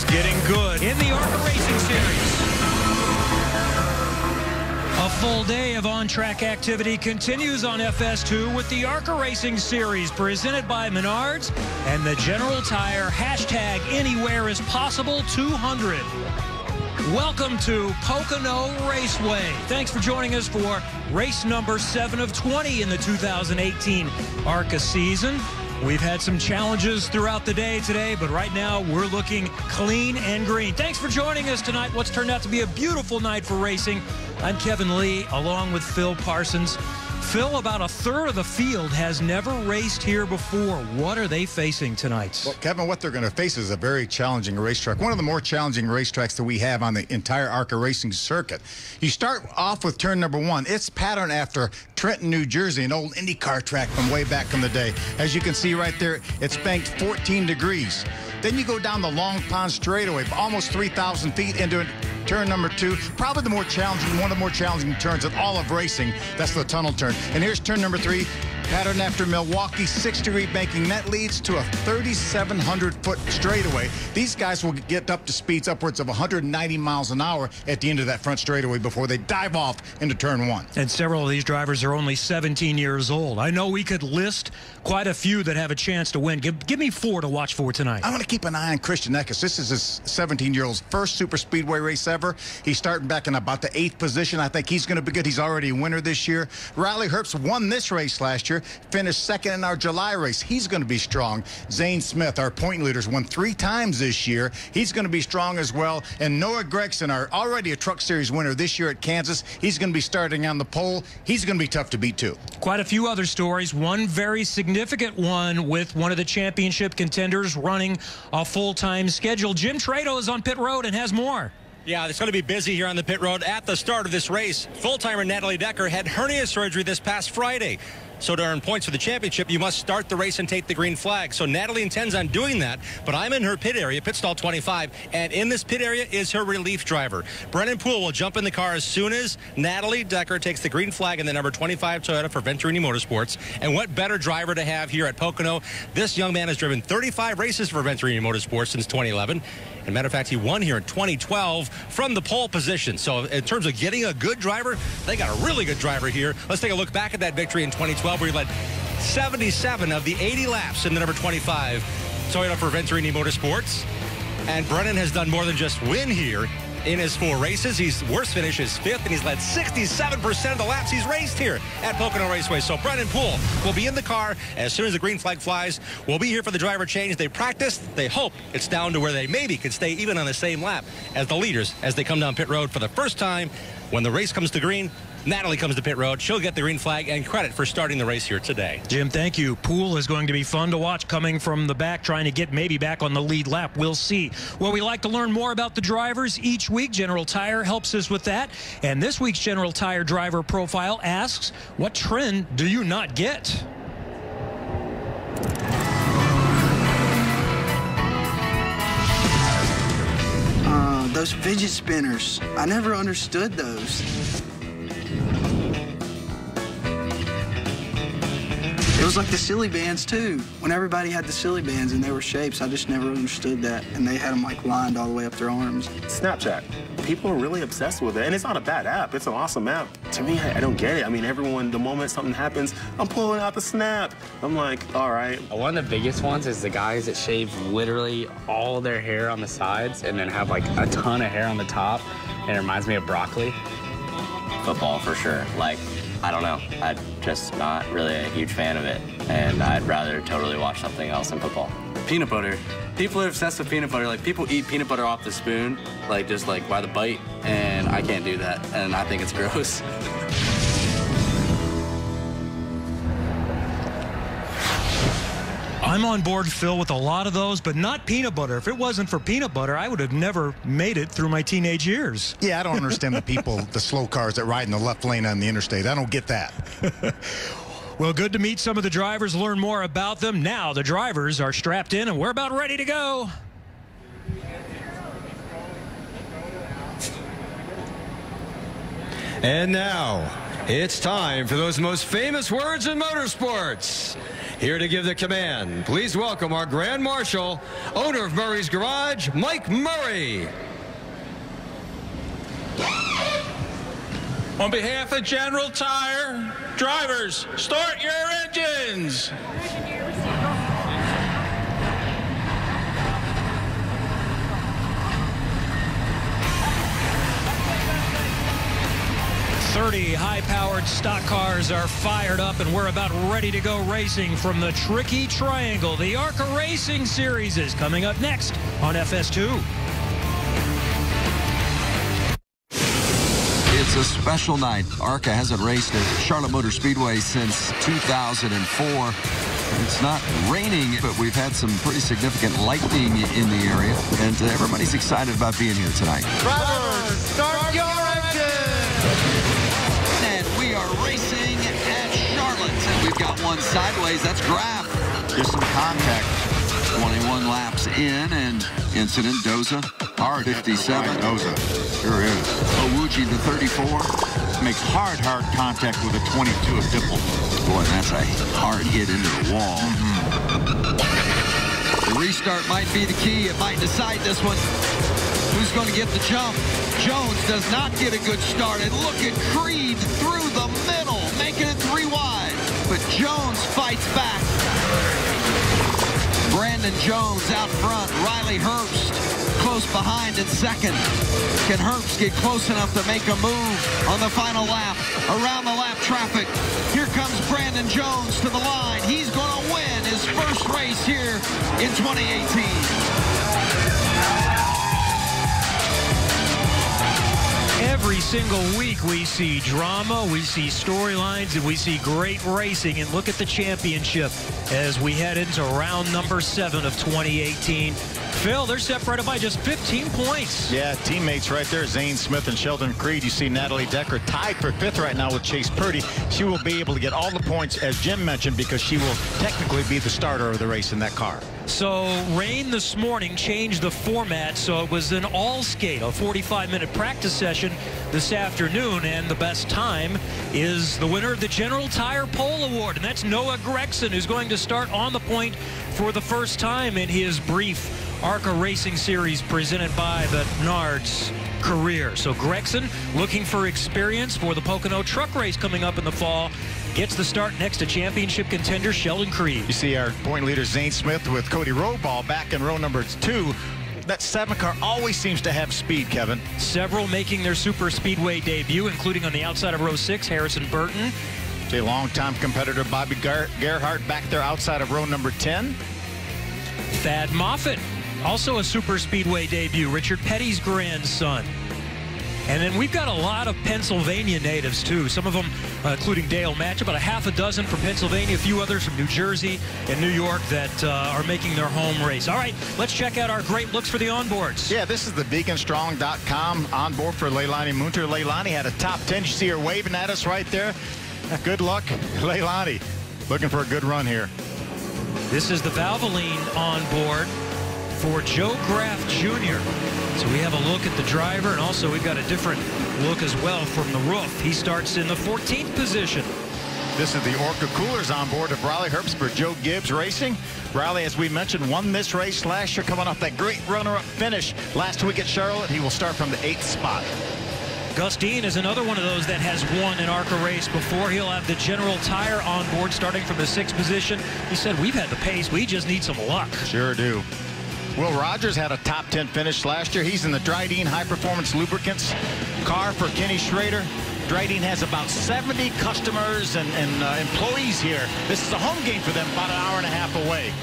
getting good in the ARCA Racing Series. A full day of on-track activity continues on FS2 with the ARCA Racing Series presented by MENARDS and the General Tire #AnywhereIsPossible 200. Welcome to Pocono Raceway. Thanks for joining us for race number 7 of 20 in the 2018 ARCA season. We've had some challenges throughout the day today, but right now we're looking clean and green. Thanks for joining us tonight. What's turned out to be a beautiful night for racing. I'm Kevin Lee, along with Phil Parsons. Phil, about a third of the field has never raced here before. What are they facing tonight? Well, Kevin, what they're going to face is a very challenging racetrack. One of the more challenging racetracks that we have on the entire ARCA racing circuit. You start off with turn number 1. It's patterned after Trenton, New Jersey, an old IndyCar track from way back in the day. As you can see right there, it's banked 14 degrees. Then you go down the Long Pond straightaway, almost 3,000 feet into turn number 2. Probably the more challenging, one of the more challenging turns in all of racing. That's the tunnel turn. And here's turn number 3, patterned after Milwaukee, 6-degree banking. That leads to a 3,700-foot straightaway. These guys will get up to speeds upwards of 190 miles an hour at the end of that front straightaway before they dive off into turn 1. And several of these drivers are only 17 years old. I know we could list quite a few that have a chance to win. Give me 4 to watch for tonight. I'm going to keep an eye on Christian Eckes. This is his 17-year-old's first super speedway race ever. He's starting back in about the 8th position. I think he's going to be good. He's already a winner this year. Riley Herbst won this race last year, finished second in our July race. He's going to be strong. Zane Smith, our point leaders, won 3 times this year. He's going to be strong as well. And Noah Gregson, our already a Truck Series winner this year at Kansas, he's going to be starting on the pole. He's going to be tough to beat too. Quite a few other stories. One very significant one with one of the championship contenders running a full-time schedule. Jim Trado is on pit road and has more. Yeah, it's going to be busy here on the pit road at the start of this race. Full-timer Natalie Decker had hernia surgery this past Friday. So to earn points for the championship, you must start the race and take the green flag. So Natalie intends on doing that, but I'm in her pit area, pit stall 25, and in this pit area is her relief driver. Brennan Poole will jump in the car as soon as Natalie Decker takes the green flag in the number 25 Toyota for Venturini Motorsports. And what better driver to have here at Pocono? This young man has driven 35 races for Venturini Motorsports since 2011. And matter of fact, he won here in 2012 from the pole position. So in terms of getting a good driver, they got a really good driver here. Let's take a look back at that victory in 2012 where he led 77 of the 80 laps in the number 25 Toyota for Venturini Motorsports. And Brennan has done more than just win here. In his 4 races, his worst finish is 5th, and he's led 67% of the laps he's raced here at Pocono Raceway. So Brennan Poole will be in the car as soon as the green flag flies. We'll be here for the driver change. They practiced. They hope it's down to where they maybe could stay even on the same lap as the leaders as they come down pit road for the first time. When the race comes to green, Natalie comes to pit road. She'll get the green flag and credit for starting the race here today. Jim, thank you. Poole is going to be fun to watch coming from the back, trying to get maybe back on the lead lap. We'll see. Well, we like to learn more about the drivers each week. General Tire helps us with that. And this week's General Tire driver profile asks, what trend do you not get? Those fidget spinners. I never understood those. It was like the silly bands too. When everybody had the silly bands and they were shapes, I just never understood that. And they had them like lined all the way up their arms. Snapchat. People are really obsessed with it. And it's not a bad app. It's an awesome app. To me, I don't get it. I mean, everyone, the moment something happens, I'm pulling out the Snap. I'm like, all right. One of the biggest ones is the guys that shave literally all their hair on the sides and then have like a ton of hair on the top. And it reminds me of broccoli. Football for sure. Like, I don't know. I'm just not really a huge fan of it. And I'd rather totally watch something else than football. Peanut butter. People are obsessed with peanut butter. Like, people eat peanut butter off the spoon, like, just, like, by the bite. And I can't do that. And I think it's gross. I'm on board, Phil, with a lot of those, but not peanut butter. If it wasn't for peanut butter, I would have never made it through my teenage years. Yeah, I don't understand the people, the slow cars that ride in the left lane on the interstate. I don't get that. Well, good to meet some of the drivers, learn more about them. Now the drivers are strapped in, and we're about ready to go. And now, it's time for those most famous words in motorsports. Here to give the command, please welcome our Grand Marshal, owner of Murray's Garage, Mike Murray. On behalf of General Tire, drivers, start your engines. High-powered stock cars are fired up, and we're about ready to go racing from the Tricky Triangle. The ARCA Racing Series is coming up next on FS2. It's a special night. ARCA hasn't raced at Charlotte Motor Speedway since 2004. It's not raining, but we've had some pretty significant lightning in the area, and everybody's excited about being here tonight. Drivers, start your We are racing at Charlotte, and we've got one sideways. That's Graf. Just some contact. 21 laps in, and incident Doza. Hard 57. Right, Doza. Sure is. Owuji, the 34. Makes hard contact with a 22 of Dipple. Boy, that's a hard hit into the wall. The restart might be the key. It might decide this one. Who's going to get the jump? Jones does not get a good start. And look at Creed through the middle, making it 3 wide. But Jones fights back. Brandon Jones out front. Riley Herbst close behind in second. Can Herbst get close enough to make a move on the final lap? Around the lap traffic. Here comes Brandon Jones to the line. He's going to win his first race here in 2018. Every single week we see drama, we see storylines, and we see great racing. And look at the championship as we head into round number 7 of 2018. Phil, they're separated by just 15 points. Yeah, teammates right there, Zane Smith and Sheldon Creed. You see Natalie Decker tied for 5th right now with Chase Purdy. She will be able to get all the points, as Jim mentioned, because she will technically be the starter of the race in that car. So rain this morning changed the format, so it was an all-skate, a 45-minute practice session this afternoon, and the best time is the winner of the General Tire Pole Award, and that's Noah Gregson, who's going to start on the point for the first time in his brief ARCA Racing Series presented by the MENARDS career. So Gregson, looking for experience for the Pocono truck race coming up in the fall, gets the start next to championship contender Sheldon Creed. You see our point leader Zane Smith with Cody Rohball back in row number 2. That 7 car always seems to have speed, Kevin. Several making their super speedway debut, including on the outside of row 6, Harrison Burton. A longtime competitor Bobby Gerhart back there outside of row number 10. Thad Moffitt, also a super speedway debut, Richard Petty's grandson. And then we've got a lot of Pennsylvania natives, too. Some of them, including Dale Match, about a half a dozen from Pennsylvania, a few others from New Jersey and New York that are making their home race. All right, let's check out our great looks for the onboards. Yeah, this is the BeaconStrong.com onboard for Leilani Munter. Leilani had a top 10. You see her waving at us right there. Good luck, Leilani. Looking for a good run here. This is the Valvoline onboard for Joe Graf Jr. So we have a look at the driver, and also we've got a different look as well from the roof. He starts in the 14th position. This is the Orca Coolers on board of Riley Herbst for Joe Gibbs Racing. Riley, as we mentioned, won this race last year, coming off that great runner-up finish last week at Charlotte. He will start from the 8th spot. Gus Dean is another one of those that has won an ARCA race before. He'll have the General Tire on board starting from the 6th position. He said, we've had the pace, we just need some luck. Sure do. Will Rogers had a top 10 finish last year. He's in the Dryden High Performance Lubricants car for Kenny Schrader. Dryden has about 70 customers and employees here. This is a home game for them, about an hour and a half away.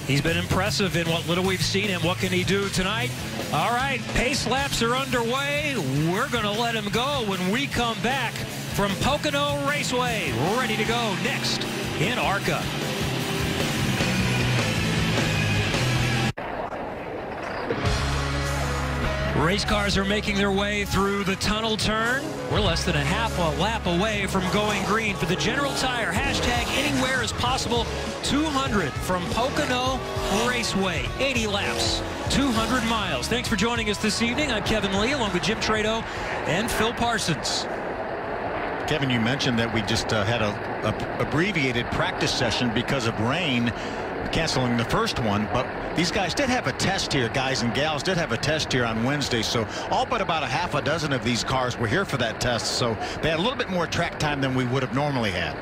He's been impressive in what little we've seen him. What can he do tonight? All right, pace laps are underway. We're going to let him go when we come back from Pocono Raceway. Ready to go next in ARCA. Race cars are making their way through the tunnel turn. We're less than a half a lap away from going green for the General Tire. Hashtag anywhere is possible. 200 from Pocono Raceway. 80 laps, 200 miles. Thanks for joining us this evening. I'm Kevin Lee along with Jim Trado and Phil Parsons. Kevin, you mentioned that we just had a abbreviated practice session because of rain, canceling the first one, but these guys did have a test here. Guys and gals did have a test here on Wednesday, so all but about a half a dozen of these cars were here for that test, so they had a little bit more track time than we would have normally had.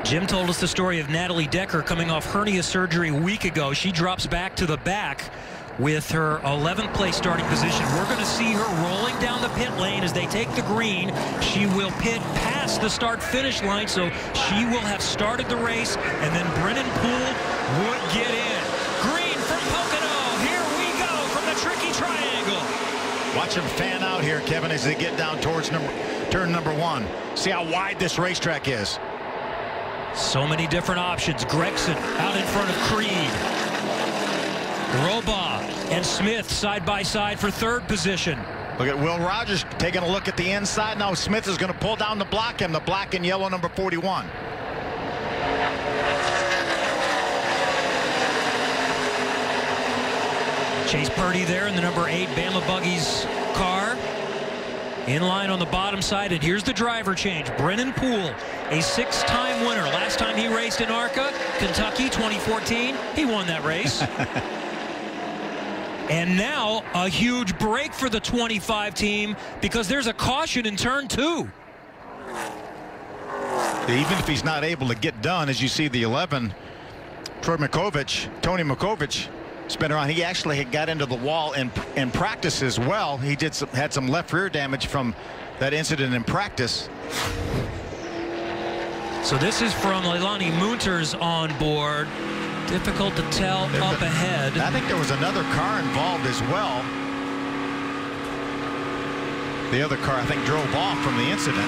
Jim told us the story of Natalie Decker coming off hernia surgery a week ago. She drops back to the back with her 11th place starting position. We're going to see her rolling down the pit lane as they take the green. She will pit past the start-finish line, so she will have started the race, and then Brennan Poole would get in. Green from Pocono. Here we go from the tricky triangle. Watch them fan out here, Kevin, as they get down towards turn number 1. See how wide this racetrack is. So many different options. Gregson out in front of Creed. Roba and Smith side by side for third position. Look at Will Rogers taking a look at the inside. Now Smith is going to pull down to block him, the black and yellow number 41. Chase Purdy there in the number 8 Bama Buggies car. In line on the bottom side, and here's the driver change. Brennan Poole, a 6-time winner. Last time he raced in ARCA, Kentucky, 2014. He won that race. And now a huge break for the 25 team because there's a caution in turn 2. Even if he's not able to get done, as you see the 11, Tony Makovich, spin around. He actually got into the wall in practice as well. He had some left rear damage from that incident in practice. So this is from Leilani Munters on board. Difficult to tell up ahead. I think there was another car involved as well. The other car, I think, drove off from the incident.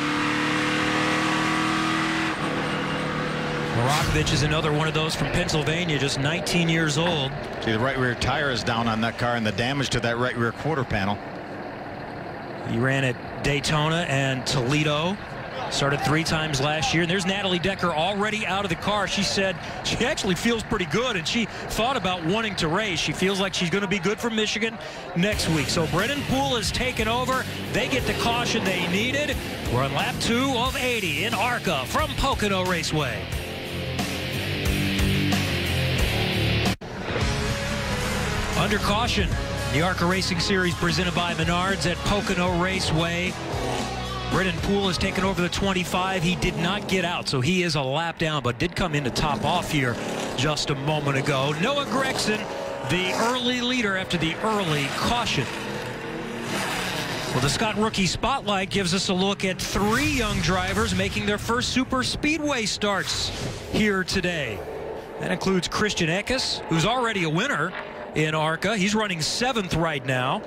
Morakovich is another one of those from Pennsylvania, just 19 years old. See, the right rear tire is down on that car and the damage to that right rear quarter panel. He ran at Daytona and Toledo. Started 3 times last year. And there's Natalie Decker already out of the car. She said she actually feels pretty good, and she thought about wanting to race. She feels like she's going to be good for Michigan next week. So Brennan Poole has taken over. They get the caution they needed. We're on lap 2 of 80 in ARCA from Pocono Raceway. Under caution, the ARCA Racing Series presented by Menards at Pocono Raceway. Brennan Poole has taken over the 25. He did not get out, so he is a lap down, but did come in to top off here just a moment ago. Noah Gregson, the early leader after the early caution. Well, the Scott Rookie Spotlight gives us a look at 3 young drivers making their first super speedway starts here today. That includes Christian Eckes, who's already a winner in ARCA. He's running 7th right now.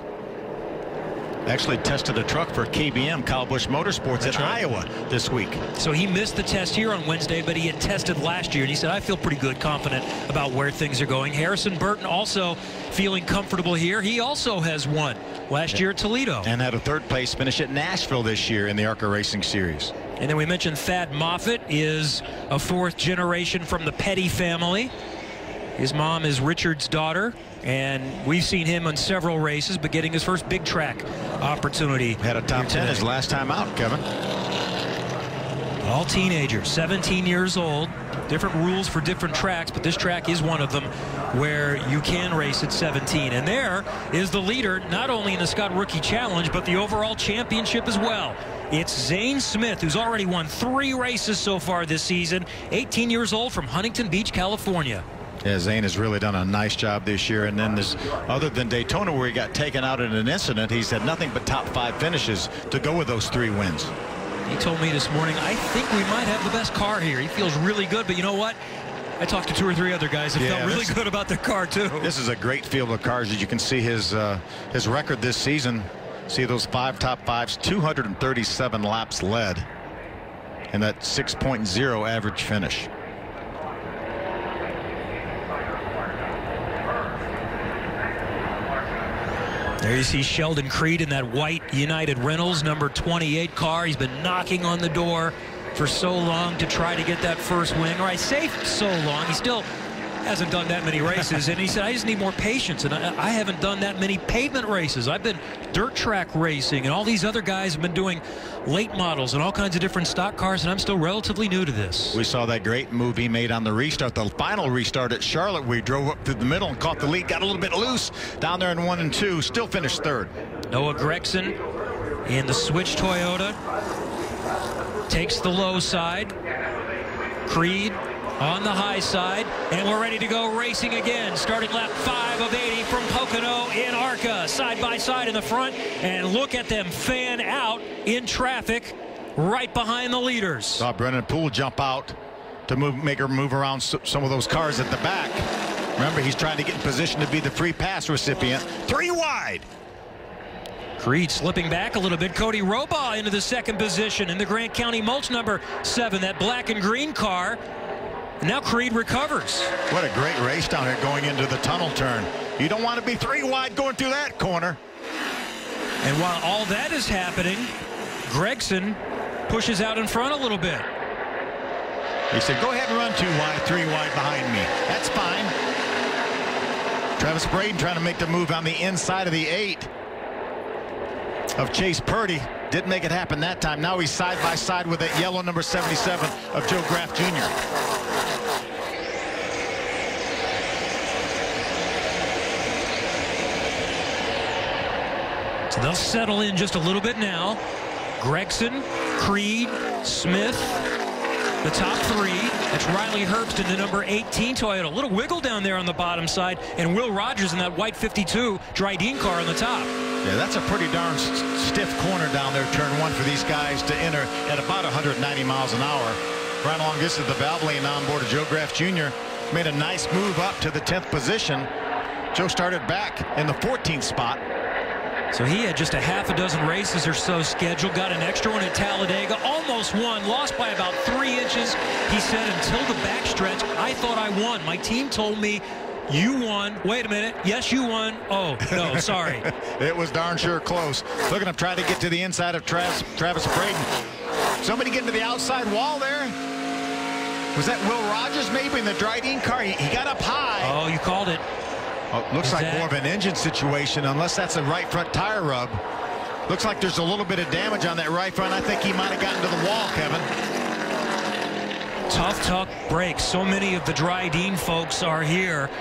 Actually tested a truck for KBM, Kyle Busch Motorsports, in Iowa this week. So he missed the test here on Wednesday, but he had tested last year, and he said, I feel pretty good, confident about where things are going. Harrison Burton also feeling comfortable here. He also has won last year at Toledo. And had a 3rd place finish at Nashville this year in the ARCA Racing Series. And then we mentioned Thad Moffitt is a 4th generation from the Petty family. His mom is Richard's daughter, and we've seen him on several races, but getting his first big track opportunity. Had a top 10 his last time out, Kevin. All teenagers, 17 years old. Different rules for different tracks, but this track is one of them where you can race at 17. And there is the leader, not only in the Scott Rookie Challenge, but the overall championship as well. It's Zane Smith, who's already won 3 races so far this season, 18 years old, from Huntington Beach, California. Yeah, Zane has really done a nice job this year. And then this, other than Daytona where he got taken out in an incident, he's had nothing but top 5 finishes to go with those 3 wins. He told me this morning, I think we might have the best car here. He feels really good, but you know what? I talked to 2 or 3 other guys that felt really good about their car too. This is a great field of cars. As you can see his record this season. See those 5 top 5s, 237 laps led, and that 6.0 average finish. There you see Sheldon Creed in that white United Rentals number 28 car. He's been knocking on the door for so long to try to get that first win. Or I say so long, he's still hasn't done that many races, and he said, I just need more patience, and I haven't done that many pavement races. I've been dirt track racing, and all these other guys have been doing late models and all kinds of different stock cars, and I'm still relatively new to this. We saw that great move he made on the restart, the final restart at Charlotte. We drove up through the middle and caught the lead, got a little bit loose down there in 1 and 2, still finished third. Noah Gregson in the switch Toyota takes the low side. Creed on the high side, and we're ready to go racing again. Starting lap 5 of 80 from Pocono in ARCA, side by side in the front, and look at them fan out in traffic right behind the leaders. Saw Brennan Poole jump out to make her move around some of those cars at the back. Remember, he's trying to get in position to be the free pass recipient. 3 wide. Creed slipping back a little bit. Cody Robaugh into the second position in the Grant County Mulch number 7, that black and green car. And now Creed recovers. What a great race down here going into the tunnel turn. You don't want to be 3 wide going through that corner. And while all that is happening, Gregson pushes out in front a little bit. He said, go ahead and run 2 wide, 3 wide behind me. That's fine. Travis Braden trying to make the move on the inside of the 8 of Chase Purdy. Didn't make it happen that time. Now he's side by side with that yellow number 77 of Joe Graff Jr. So they'll settle in just a little bit now. Gregson, Creed, Smith, the top 3. That's Riley Herbst in the number 18 Toyota. A little wiggle down there on the bottom side, and Will Rogers in that white 52 Dryden car on the top. Yeah, that's a pretty darn stiff corner down there, turn 1 for these guys to enter at about 190 miles an hour. Right along this is the Valvoline on board of Joe Graff Jr. Made a nice move up to the 10th position. Joe started back in the 14th spot. So he had just a half a dozen races or so scheduled, got an extra one at Talladega, almost won, lost by about 3 inches. He said, until the backstretch, I thought I won. My team told me, you won. Wait a minute. Yes, you won. Oh, no, sorry. It was darn sure close. Look at him trying to get to the inside of Travis Braden. Somebody getting to the outside wall there. Was that Will Rogers maybe in the Dryden car? He got up high. Oh, you called it. Oh, looks like more of an engine situation, unless that's a right front tire rub. Looks like there's a little bit of damage on that right front. I think he might have gotten to the wall, Kevin. Tough breaks. So many of the Dryden folks are here.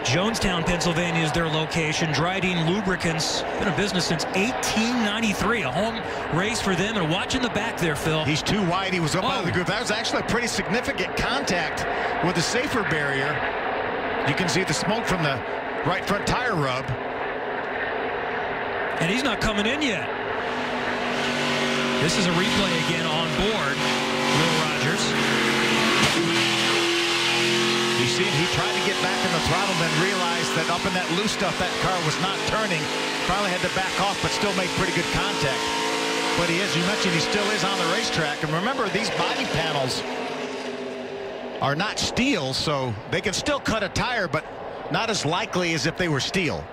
Jonestown, Pennsylvania is their location. Dryden Lubricants, been in business since 1893. A home race for them. And watching the back there, Phil. He's too wide. He was up out of the groove. That was actually a pretty significant contact with the safer barrier. You can see the smoke from the right front tire rub. And he's not coming in yet. This is a replay again on board. Will Rogers. You see, he tried to get back in the throttle, then realized that up in that loose stuff, that car was not turning. Finally had to back off, but still made pretty good contact. But he, as you mentioned, he still is on the racetrack. And remember, these body panels are not steel, so they can still cut a tire, but not as likely as if they were steel.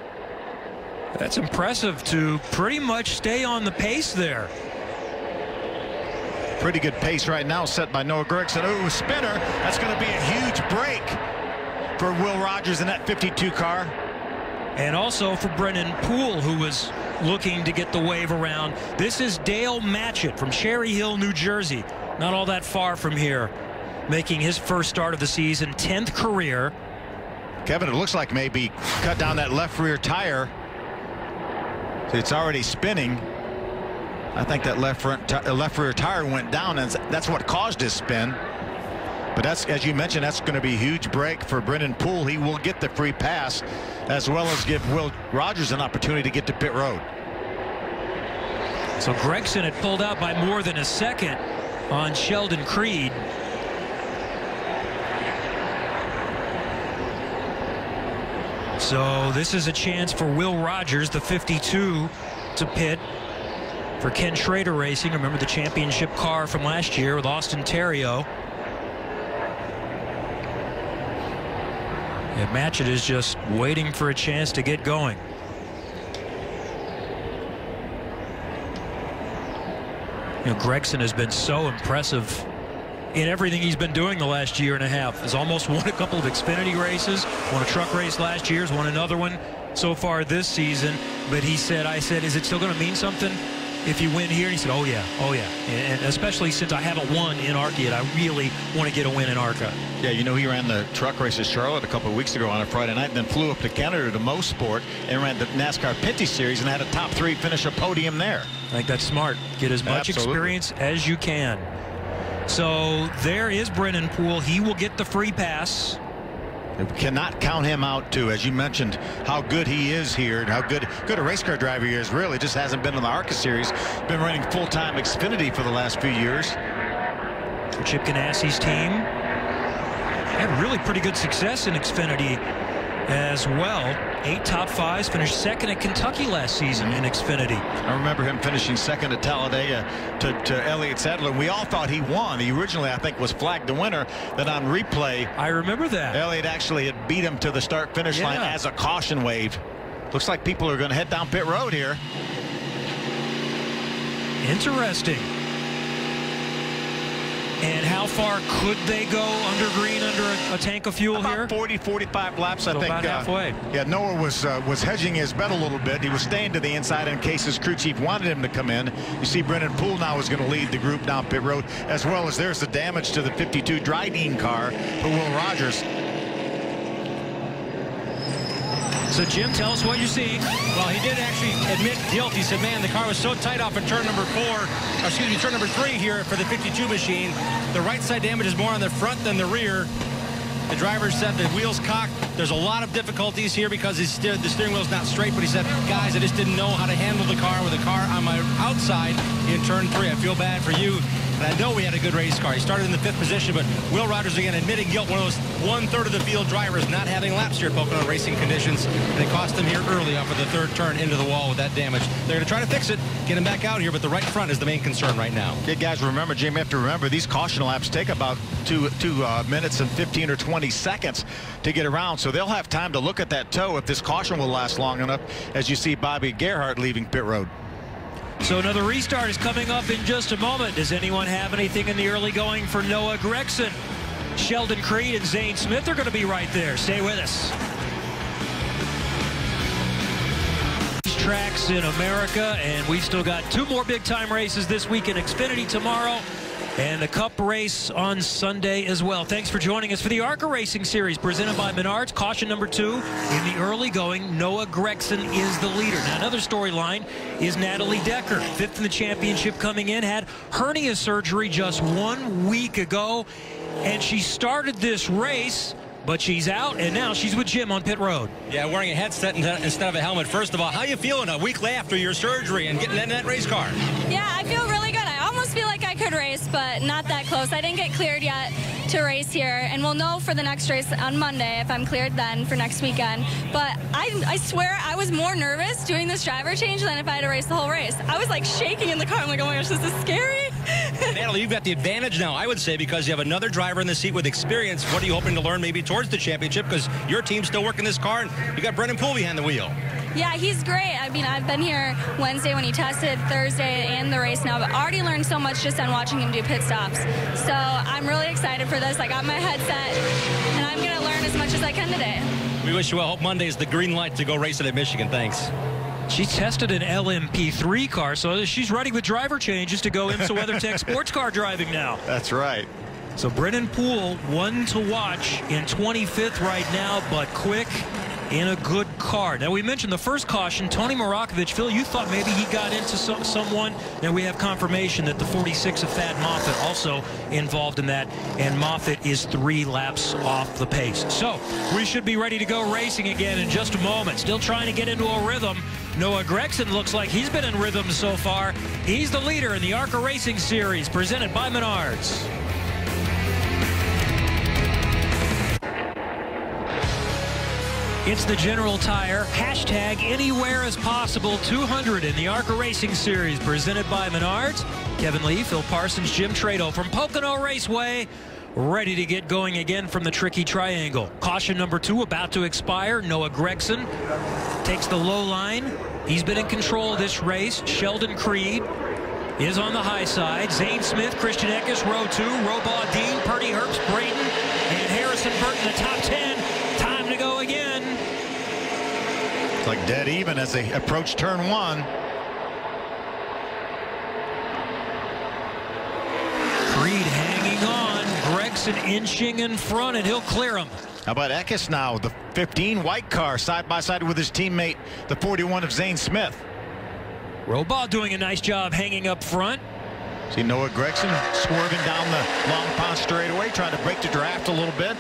That's impressive to pretty much stay on the pace there. Pretty good pace right now set by Noah Gregson. Ooh, spinner. That's going to be a huge break for Will Rogers in that 52 car. And also for Brennan Poole, who was looking to get the wave around. This is Dale Matchett from Cherry Hill, New Jersey. Not all that far from here. Making his first start of the season, 10th career. Kevin, it looks like maybe cut down that left rear tire. It's already spinning. I think that left rear tire went down, and that's what caused his spin. But that's, as you mentioned, that's going to be a huge break for Brennan Poole. He will get the free pass, as well as give Will Rogers an opportunity to get to pit road. So Gregson had pulled out by more than a second on Sheldon Creed. So this is a chance for Will Rogers, the 52, to pit for Ken Schrader Racing. Remember the championship car from last year with Austin Terrio. And Matchett is just waiting for a chance to get going. You know, Gregson has been so impressive in everything he's been doing the last year and a half. He's almost won a couple of Xfinity races, won a truck race last year, won another one so far this season. But he said, I said, is it still going to mean something if you win here? And he said, oh yeah. And especially since I haven't won in ARCA yet, I really want to get a win in ARCA. Yeah, you know, he ran the truck race at Charlotte a couple of weeks ago on a Friday night, and then flew up to Canada to Mosport and ran the NASCAR Pinty Series and had a top 3 finish, a podium there. I think that's smart. Get as much experience as you can. So there is Brennan Poole. He will get the free pass. We cannot count him out, too. As you mentioned, how good he is here and how good a race car driver he is. Really just hasn't been in the ARCA series. Been running full-time Xfinity for the last few years. Chip Ganassi's team had really pretty good success in Xfinity as well. 8 top 5s, finished second at Kentucky last season in Xfinity. I remember him finishing second at Talladega to Elliott Sadler. We all thought he won. He originally, I think, was flagged the winner. Then on replay, I remember that Elliott actually had beat him to the start-finish line as a caution wave. Looks like people are going to head down pit road here. Interesting. And how far could they go under green, under a tank of fuel here? 40, 45 laps, I think. About halfway. Yeah, Noah was hedging his bet a little bit. He was staying to the inside in case his crew chief wanted him to come in. You see Brennan Poole now is going to lead the group down pit road, as well as there's the damage to the 52 Dryden car for Will Rogers. So, Jim, tell us what you see. Well, he did actually admit guilt. He said, man, the car was so tight off at turn number 3 here for the 52 machine. The right side damage is more on the front than the rear. The driver said the wheels cocked. There's a lot of difficulties here because the steering wheel's not straight, but he said, guys, I just didn't know how to handle the car with the car on my outside in turn 3. I feel bad for you. And I know we had a good race car. He started in the 5th position, but Will Rogers, again, admitting guilt. One of those 1/3 of the field drivers not having laps here at Pocono racing conditions. And it cost them here early off of the 3rd turn into the wall with that damage. They're going to try to fix it, get him back out here, but the right front is the main concern right now. Yeah, guys, remember, Jim, you have to remember these caution laps take about 2 minutes and 15 or 20 seconds to get around. So they'll have time to look at that toe if this caution will last long enough, as you see Bobby Gerhart leaving pit road. So another restart is coming up in just a moment. Does anyone have anything in the early going for Noah Gregson? Sheldon Creed and Zane Smith are going to be right there. Stay with us. Tracks in America, and we've still got 2 more big-time races this week in Xfinity tomorrow, and the Cup race on Sunday as well. Thanks for joining us for the ARCA Racing Series presented by Menards. Caution number 2 in the early going. Noah Gregson is the leader. Now, another storyline is Natalie Decker, 5th in the championship coming in, had hernia surgery just 1 week ago, and she started this race, but she's out, and now she's with Jim on pit road. Yeah, wearing a headset instead of a helmet. First of all, how you feeling a week after your surgery and getting in that race car? Yeah, I feel really good. I almost feel like I could race, but not that close. I didn't get cleared yet to race here, and we'll know for the next race on Monday if I'm cleared then for next weekend. But I swear I was more nervous doing this driver change than if I had to race the whole race. I was like shaking in the car. I'm like, oh my gosh, this is scary. Natalie, you've got the advantage now, I would say, because you have another driver in the seat with experience. What are you hoping to learn maybe towards the championship? Because your team's still working this car, and you got Brennan Poole behind the wheel. Yeah, he's great. I mean, I've been here Wednesday when he tested, Thursday, and the race now, but already learned so much just on watching him do pit stops. So I'm really excited for this. I got my headset, and I'm going to learn as much as I can today. We wish you well. Hope Monday is the green light to go racing at Michigan. Thanks. She tested an LMP3 car, so she's ready with driver changes to go into WeatherTech sports car driving now. That's right. So Brennan Poole, 1 to watch in 25th right now, but quick in a good car. Now, we mentioned the first caution, Tony Morakovich. Phil, you thought maybe he got into someone. Now we have confirmation that the 46 of Thad Moffitt also involved in that, and Moffitt is 3 laps off the pace. So we should be ready to go racing again in just a moment. Still trying to get into a rhythm. Noah Gregson looks like he's been in rhythm so far. He's the leader in the ARCA Racing Series presented by Menards. It's the General Tire hashtag anywhere as possible 200 in the ARCA Racing Series presented by Menards. Kevin Lee, Phil Parsons, Jim Trado from Pocono Raceway, ready to get going again from the tricky triangle. Caution number 2 about to expire. Noah Gregson takes the low line. He's been in control of this race. Sheldon Creed is on the high side. Zane Smith, Christian Eckes, row 2. Robaugh, Dean, Purdy, Herbst, Braden, and Harrison Burton, the top 10. Time to go again. It's like dead even as they approach turn 1. Creed hanging on. Gregson inching in front, and he'll clear him. How about Eckes now, the 15 white car, side by side with his teammate, the 41 of Zane Smith. Robaugh doing a nice job hanging up front. See Noah Gregson swerving down the Long Pond straightaway, trying to break the draft a little bit.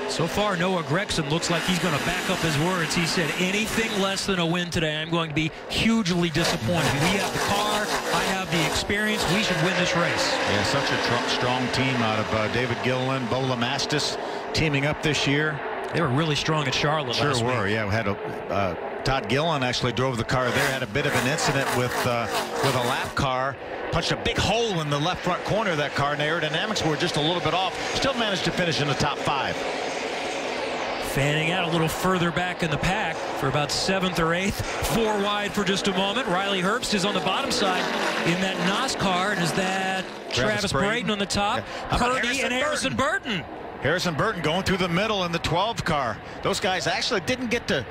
So far, Noah Gregson looks like he's going to back up his words. He said, anything less than a win today, I'm going to be hugely disappointed. We have the car. I have the experience. We should win this race. Yeah, such a strong team out of David Gilliland, Bo Lamastis teaming up this year. They were really strong at Charlotte last week. Sure were. Yeah, we had Todd Gilliland actually drove the car there, had a bit of an incident with a lap car. Punched a big hole in the left front corner of that car, and the aerodynamics were just a little bit off. Still managed to finish in the top 5. Fanning out a little further back in the pack for about 7th or 8th. 4 wide for just a moment. Riley Herbst is on the bottom side in that NOS car, and is that Travis Braden on the top? Yeah. Purdy and Harrison Burton. Harrison Burton going through the middle in the 12 car. Those guys actually didn't get the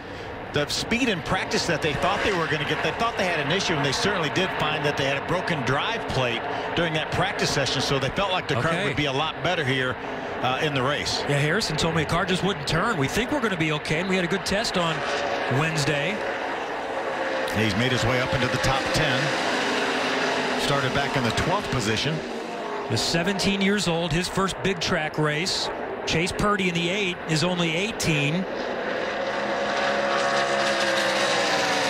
speed in practice that they thought they were going to get. They thought they had an issue, and they certainly did find that they had a broken drive plate during that practice session, so they felt like the car would be a lot better here in the race. Yeah, Harrison told me the car just wouldn't turn. We think we're going to be okay, and we had a good test on Wednesday. He's made his way up into the top 10. Started back in the 12th position. He's 17 years old, his first big track race. Chase Purdy in the 8 is only 18.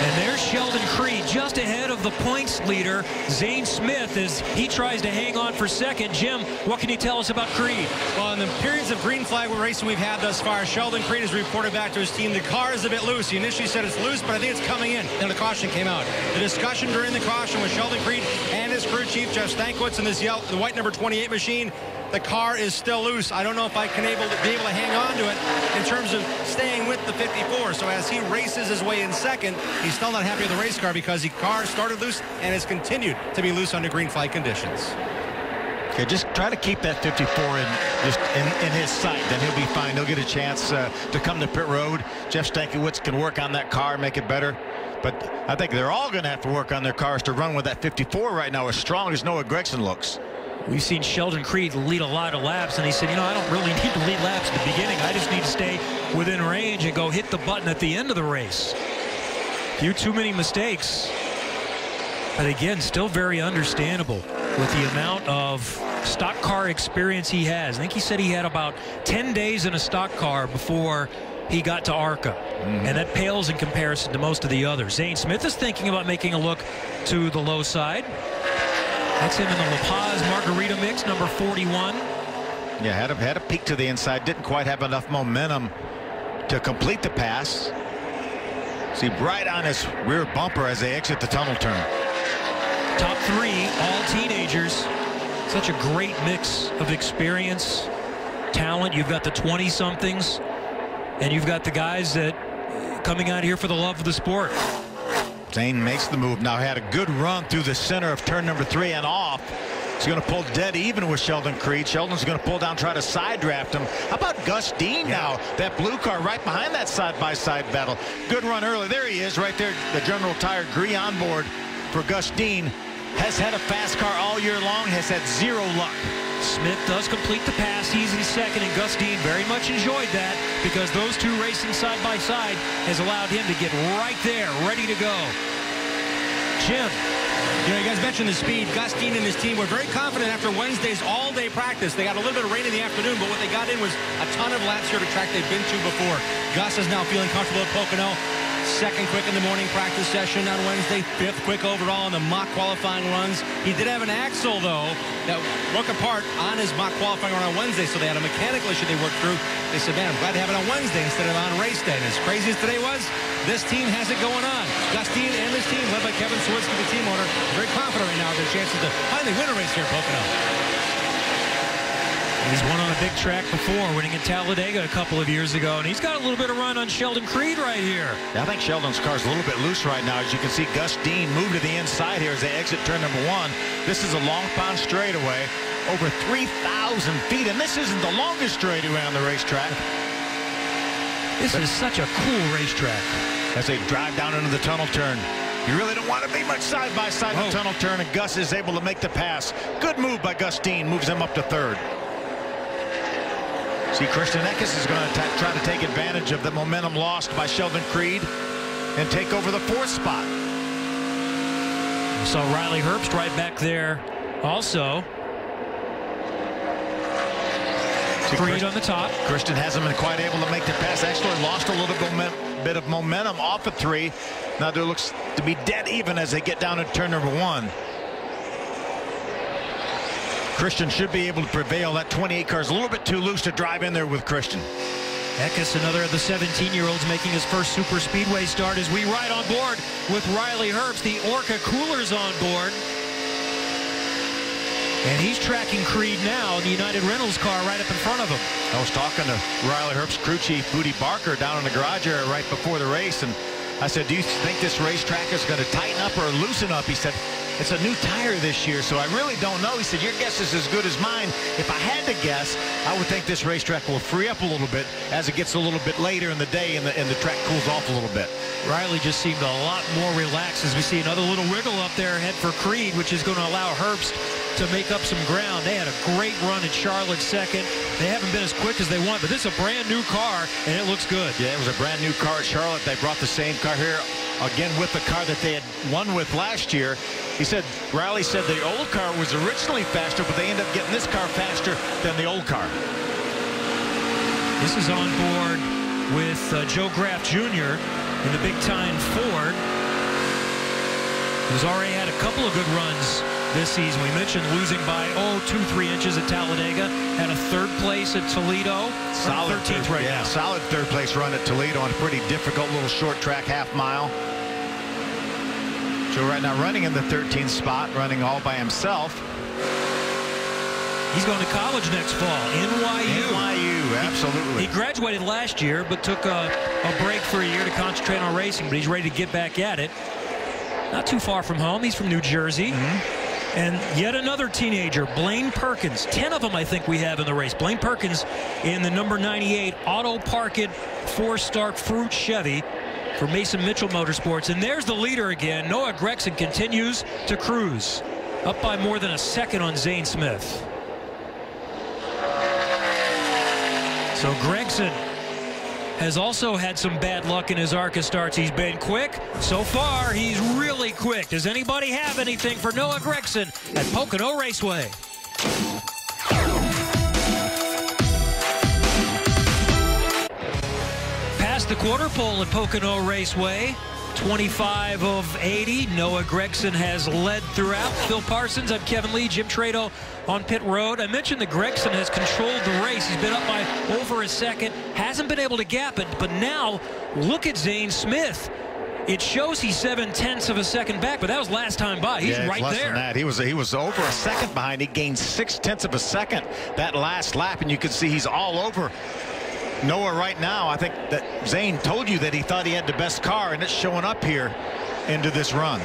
And there's Sheldon Creed just ahead of the points leader, Zane Smith, as he tries to hang on for second. Jim, what can you tell us about Creed? Well, in the periods of green flag racing we've had thus far, Sheldon Creed has reported back to his team the car is a bit loose. He initially said it's loose, but I think it's coming in. Then the caution came out. The discussion during the caution with Sheldon Creed and his crew chief, Jeff Stankiewicz, in this the white number 28 machine. The car is still loose. I don't know if I can be able to hang on to it in terms of staying with the 54. So as he races his way in second, he's still not happy with the race car because the car started loose and has continued to be loose under green flag conditions. Okay, just try to keep that 54 in his sight. Then he'll be fine. He'll get a chance to come to pit road. Jeff Stankiewicz can work on that car, make it better. But I think they're all going to have to work on their cars to run with that 54 right now, as strong as Noah Gregson looks. We've seen Sheldon Creed lead a lot of laps, and he said, you know, I don't really need to lead laps at the beginning. I just need to stay within range and go hit the button at the end of the race. Few too many mistakes. But again, still very understandable with the amount of stock car experience he has. I think he said he had about 10 days in a stock car before he got to ARCA. And that pales in comparison to most of the others. Zane Smith is thinking about making a look to the low side. That's him in the La Paz Margarita mix, number 41. Yeah, had a peek to the inside. Didn't quite have enough momentum to complete the pass. See, right on his rear bumper as they exit the tunnel turn. Top 3, all teenagers. Such a great mix of experience, talent. You've got the 20-somethings, and you've got the guys that coming out here for the love of the sport. Zane makes the move. Now had a good run through the center of turn number 3 and off. He's going to pull dead even with Sheldon Creed. Sheldon's going to pull down, try to side draft him. How about Gus Dean now? That blue car right behind that side-by-side battle. Good run early. There he is right there. The General Tire Gree on board for Gus Dean. Has had a fast car all year long. Has had 0 luck. Smith does complete the pass. He's in second, and Gus Dean very much enjoyed that because those two racing side by side has allowed him to get right there, ready to go. Jim. You know, you guys mentioned the speed. Gus Dean and his team were very confident after Wednesday's all-day practice. They got a little bit of rain in the afternoon, but what they got in was a ton of laps here at a track they've been to before. Gus is now feeling comfortable at Pocono. Second quick in the morning practice session on Wednesday. 5th quick overall in the mock qualifying runs. He did have an axle, though, that broke apart on his mock qualifying run on Wednesday, so they had a mechanical issue they worked through. They said, man, I'm glad to have it on Wednesday instead of on race day. And as crazy as today was, this team has it going on. Gus Dean and this team, led by Kevin Sawicki, the team owner, very confident right now of their chances to finally win a race here at Pocono. He's won on a big track before, winning at Talladega a couple of years ago, and he's got a little bit of run on Sheldon Creed right here. Yeah, I think Sheldon's car's a little bit loose right now. As you can see, Gus Dean moved to the inside here as they exit turn number 1. This is a Long Pond straightaway, over 3,000 feet, and this isn't the longest straightaway on the racetrack. This is such a cool racetrack. As they drive down into the tunnel turn. You really don't want to be much side-by-side in the tunnel turn, and Gus is able to make the pass. Good move by Gus Dean, moves him up to 3rd. See, Christian Eckes is going to try to take advantage of the momentum lost by Sheldon Creed and take over the 4th spot. We saw Riley Herbst right back there also. Creed on the top. Christian hasn't been quite able to make the pass. Actually lost a little bit of momentum off of 3. Now there looks to be dead even as they get down to turn number 1. Christian should be able to prevail. That 28 car is a little bit too loose to drive in there with Christian. Eckes, another of the 17-year-olds making his first super speedway start as we ride on board with Riley Herbst. The ARCA cooler's on board. And he's tracking Creed now in the United Rentals car right up in front of him. I was talking to Riley Herbst crew chief Booty Barker down in the garage area right before the race, and I said, do you think this racetrack is going to tighten up or loosen up? He said, it's a new tire this year, so I really don't know. He said, your guess is as good as mine. If I had to guess, I would think this racetrack will free up a little bit as it gets a little bit later in the day and the track cools off a little bit. Riley just seemed a lot more relaxed as we see another little wiggle up there ahead for Creed, which is going to allow Herbst to make up some ground. They had a great run at Charlotte second. They haven't been as quick as they want, but this is a brand new car, and it looks good. Yeah, it was a brand new car at Charlotte. They brought the same car here again with the car that they had won with last year. He said, Riley said the old car was originally faster, but they ended up getting this car faster than the old car. This is on board with Joe Graff Jr. in the big-time Ford, who's already had a couple of good runs this season. We mentioned losing by 2-3 inches at Talladega. Had a 3rd place at Toledo. Solid 13th right now. Solid 3rd place run at Toledo on a pretty difficult little short track half-mile. Joe right now running in the 13th spot, running all by himself. He's going to college next fall. NYU, absolutely. He graduated last year, but took a break for a year to concentrate on racing, but he's ready to get back at it. Not too far from home. He's from New Jersey. And yet another teenager, Blaine Perkins. 10 of them, I think, we have in the race. Blaine Perkins in the number 98 Auto Parkit 4-star Fruit Chevy for Mason Mitchell Motorsports. And there's the leader again. Noah Gragson continues to cruise, up by more than a second on Zane Smith. So Gragson has also had some bad luck in his ARCA starts. He's been quick. So far, he's really quick. Does anybody have anything for Noah Gragson at Pocono Raceway? Past the quarter pole at Pocono Raceway. 25 of 80. Noah Gragson has led throughout. Phil Parsons, I'm Kevin Lee, Jim Trado on pit road. I mentioned that Gragson has controlled the race. He's been up by over a second. Hasn't been able to gap it, but now look at Zane Smith. It shows he's 7/10 of a second back, but that was last time by. He's right less there. Than that. He was over a second behind. He gained 6/10 of a second that last lap, and you can see he's all over Noah right now. I think that Zane told you that he thought he had the best car, and it's showing up here into this run.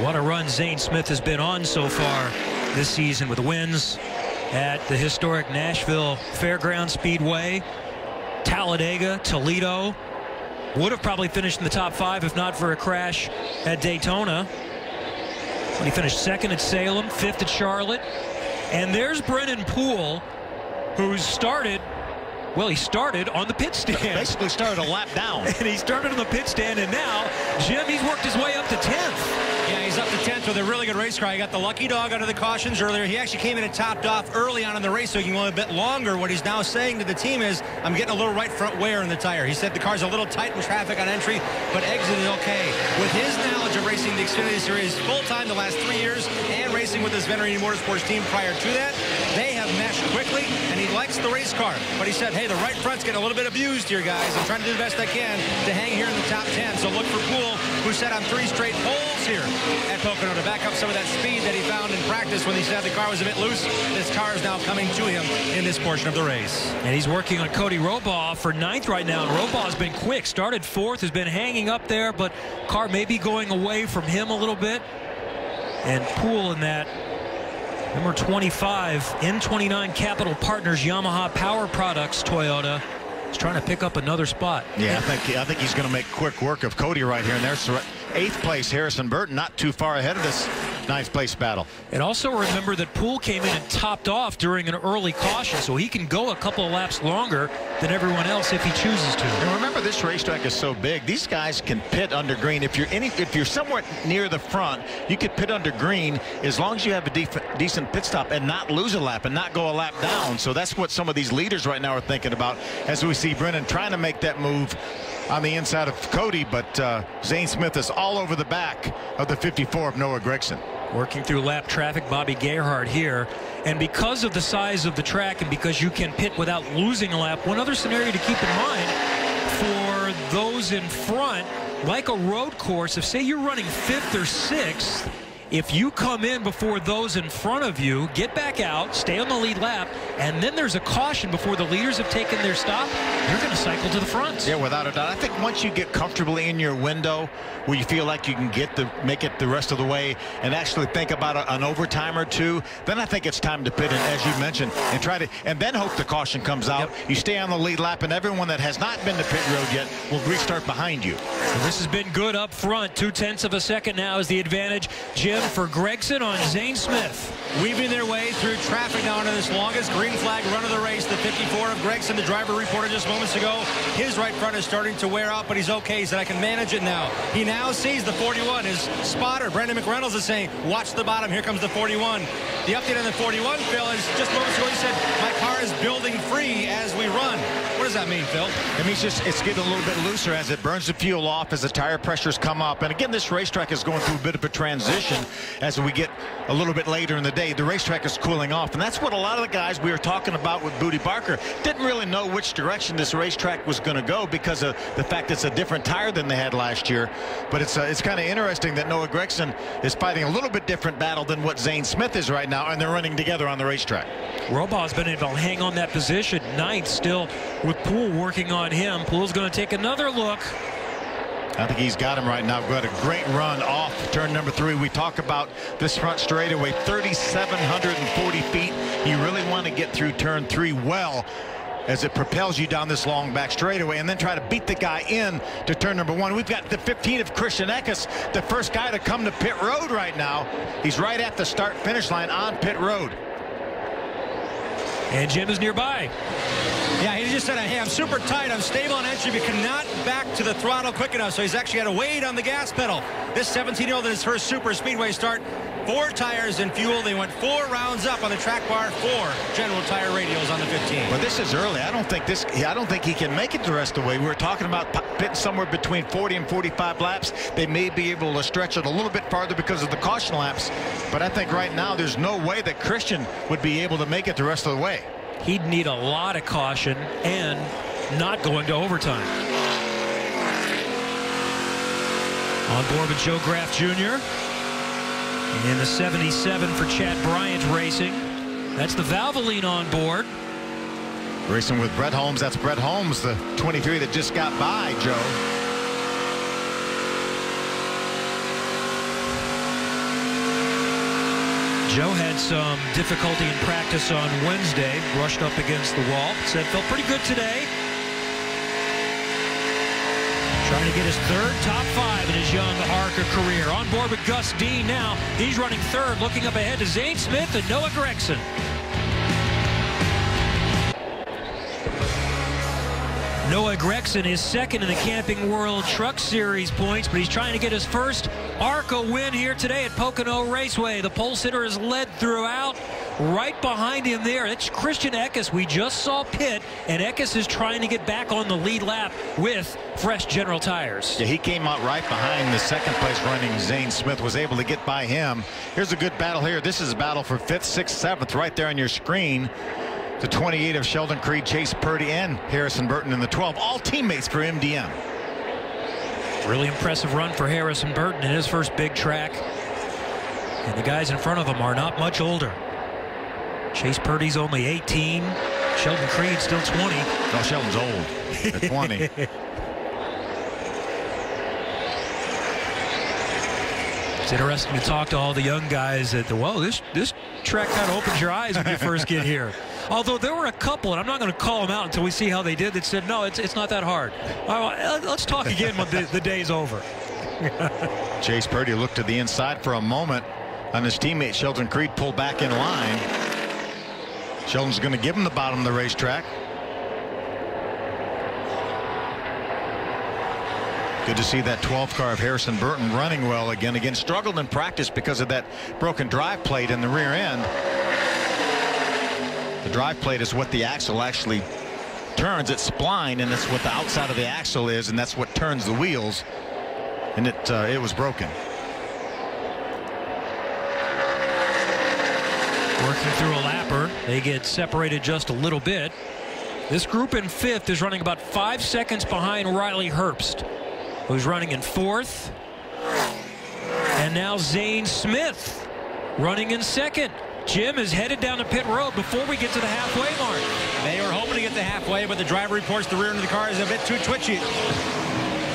What a run Zane Smith has been on so far this season with wins at the historic Nashville Fairground Speedway, Talladega, Toledo. Would have probably finished in the top 5 if not for a crash at Daytona. When he finished 2nd at Salem, 5th at Charlotte. And there's Brennan Poole, who's started. Well, he started on the pit stand. Basically started a lap down. And he started on the pit stand, and now, Jim, he's worked his way up to 10th. Yeah, he's up to 10th with a really good race car. He got the lucky dog under the cautions earlier. He actually came in and topped off early on in the race, so he can go a bit longer. What he's now saying to the team is, I'm getting a little right front wear in the tire. He said the car's a little tight in traffic on entry, but exit is okay. With his knowledge of racing the Xfinity Series full-time the last 3 years and racing with his Venerity Motorsports team prior to that, they have mesh quickly, and he likes the race car. But he said, hey, the right front's getting a little bit abused here, guys. I'm trying to do the best I can to hang here in the top 10. So look for Poole, who set on 3 straight poles here at Pocono to back up some of that speed that he found in practice when he said the car was a bit loose. This car is now coming to him in this portion of the race. And he's working on Cody Robaugh for 9th right now. And Robaugh's been quick. Started 4th, has been hanging up there, but car may be going away from him a little bit. And Poole in that number 25, N29 Capital Partners, Yamaha Power Products, Toyota, is trying to pick up another spot. Yeah, I think he's going to make quick work of Cody right here. And there's 8th place Harrison Burton, not too far ahead of this 9th place battle. And also remember that Poole came in and topped off during an early caution, so he can go a couple of laps longer than everyone else if he chooses to. And remember, this racetrack is so big. These guys can pit under green. If you're somewhat near the front, you could pit under green as long as you have a decent pit stop and not lose a lap and not go a lap down. So that's what some of these leaders right now are thinking about as we see Brennan trying to make that move on the inside of Cody, but Zane Smith is all over the back of the 54 of Noah Gragson. Working through lap traffic, Bobby Gerhardt here. And because of the size of the track and because you can pit without losing a lap, one other scenario to keep in mind for those in front, like a road course, if say you're running 5th or 6th, if you come in before those in front of you, get back out, stay on the lead lap, and then there's a caution before the leaders have taken their stop, you're going to cycle to the front. Yeah, without a doubt. I think once you get comfortably in your window where you feel like you can make it the rest of the way and actually think about an overtime or two, then I think it's time to pit in, as you mentioned, and then hope the caution comes out. Yep. You stay on the lead lap, and everyone that has not been to pit road yet will restart behind you. And this has been good up front. 0.2 of a second now is the advantage. Jim, for Gragson on Zane Smith. Weaving their way through traffic now into this longest green flag run of the race. The 54 of Gragson, the driver reported just moments ago. His right front is starting to wear out, but he's okay. He said, I can manage it now. He now sees the 41. His spotter, Brandon McReynolds, is saying, watch the bottom. Here comes the 41. The update on the 41, Phil, is just moments ago he said, my car is building free as we run. What does that mean, Phil? It means it's getting a little bit looser as it burns the fuel off, as the tire pressures come up. And again, this racetrack is going through a bit of a transition as we get a little bit later in the day. The racetrack is cooling off, and that's what a lot of the guys we were talking about with Booty Barker didn't really know which direction this racetrack was going to go because of the fact it's a different tire than they had last year. But it's kind of interesting that Noah Gragson is fighting a little bit different battle than what Zane Smith is right now, and they're running together on the racetrack. Robaugh's been able to hang on that position. 9th still with Poole working on him. Poole's going to take another look. I think he's got him right now. Got a great run off turn number 3. We talk about this front straightaway, 3,740 feet. You really want to get through turn 3 well as it propels you down this long back straightaway and then try to beat the guy in to turn number 1. We've got the 15 of Christian Eckes, the first guy to come to pit road right now. He's right at the start-finish line on pit road. And Jim is nearby. Yeah, he just said, hey, I'm super tight. I'm stable on entry, but cannot back to the throttle quick enough. So he's actually had to wait on the gas pedal. This 17-year-old in his first super speedway start, 4 tires and fuel. They went 4 rounds up on the track bar, 4 General Tire radios on the 15. But this is early. I don't think he can make it the rest of the way. We were talking about pitting somewhere between 40 and 45 laps. They may be able to stretch it a little bit farther because of the caution laps. But I think right now there's no way that Christian would be able to make it the rest of the way. He'd need a lot of caution and not going to overtime. On board with Joe Graff Jr. in the 77 for Chad Bryant Racing. That's the Valvoline on board. Racing with Brett Holmes. That's Brett Holmes, the 23 that just got by Joe. Joe had some difficulty in practice on Wednesday, brushed up against the wall, said felt pretty good today. Trying to get his 3rd top 5 in his young ARCA career. On board with Gus Dean now. He's running 3rd, looking up ahead to Zane Smith and Noah Gragson. Noah Gragson is 2nd in the Camping World Truck Series points, but he's trying to get his first ARCA win here today at Pocono Raceway. The pole sitter has led throughout. right behind him there. It's Christian Eckes. We just saw pit, and Eckes is trying to get back on the lead lap with fresh General Tires. Yeah, he came out right behind the second place running Zane Smith, was able to get by him. Here's a good battle here. This is a battle for 5th, 6th, 7th right there on your screen. The 28 of Sheldon Creed, Chase Purdy, and Harrison Burton in the 12. All teammates for MDM. Really impressive run for Harrison Burton in his first big track. And the guys in front of him are not much older. Chase Purdy's only 18. Sheldon Creed still 20. No, Sheldon's old at 20. It's interesting to talk to all the young guys that, well, this track kind of opens your eyes when you first get here. Although there were a couple, and I'm not going to call them out until we see how they did, that said, no, it's not that hard. All right, let's talk again when the day's over. Chase Purdy looked to the inside for a moment on his teammate Sheldon Creed, pulled back in line. Sheldon's going to give him the bottom of the racetrack. Good to see that 12 car of Harrison Burton running well again. Again, struggled in practice because of that broken drive plate in the rear end. The drive plate is what the axle actually turns. It's spline, and that's what the outside of the axle is, and that's what turns the wheels. And it was broken. Working through a lapper. They get separated just a little bit. This group in 5th is running about 5 seconds behind Riley Herbst, who's running in 4th. And now Zane Smith running in 2nd. Jim is headed down the pit road before we get to the halfway mark. They were hoping to get the halfway, but the driver reports the rear end of the car is a bit too twitchy.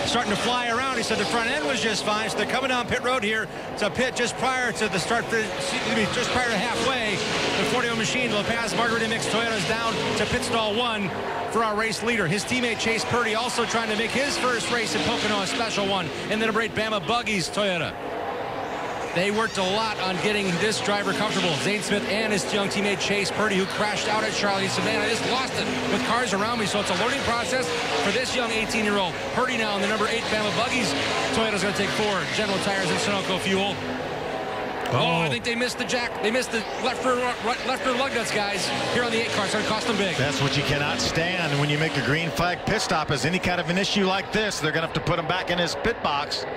Starting to fly around. He said the front end was just fine. So they're coming down pit road here to pit just prior to the start, just prior to halfway. The 40 machine will pass Margarita Mix Toyota's down to pit stall 1 for our race leader. His teammate Chase Purdy also trying to make his first race at Pocono a special one in the number 8 Bama Buggies Toyota. They worked a lot on getting this driver comfortable. Zane Smith and his young teammate Chase Purdy, who crashed out at Charlotte. He said, man, I just lost it with cars around me. So it's a learning process for this young 18-year-old. Purdy now in the number 8 Bama Buggies. Toyota's going to take 4 General Tires and Sunoco fuel. Oh, I think they missed the jack. They missed the left rear lug nuts, guys, here on the 8 car. It's going to cost them big. That's what you cannot stand when you make a green flag pit stop. As any kind of an issue like this, they're going to have to put him back in his pit box.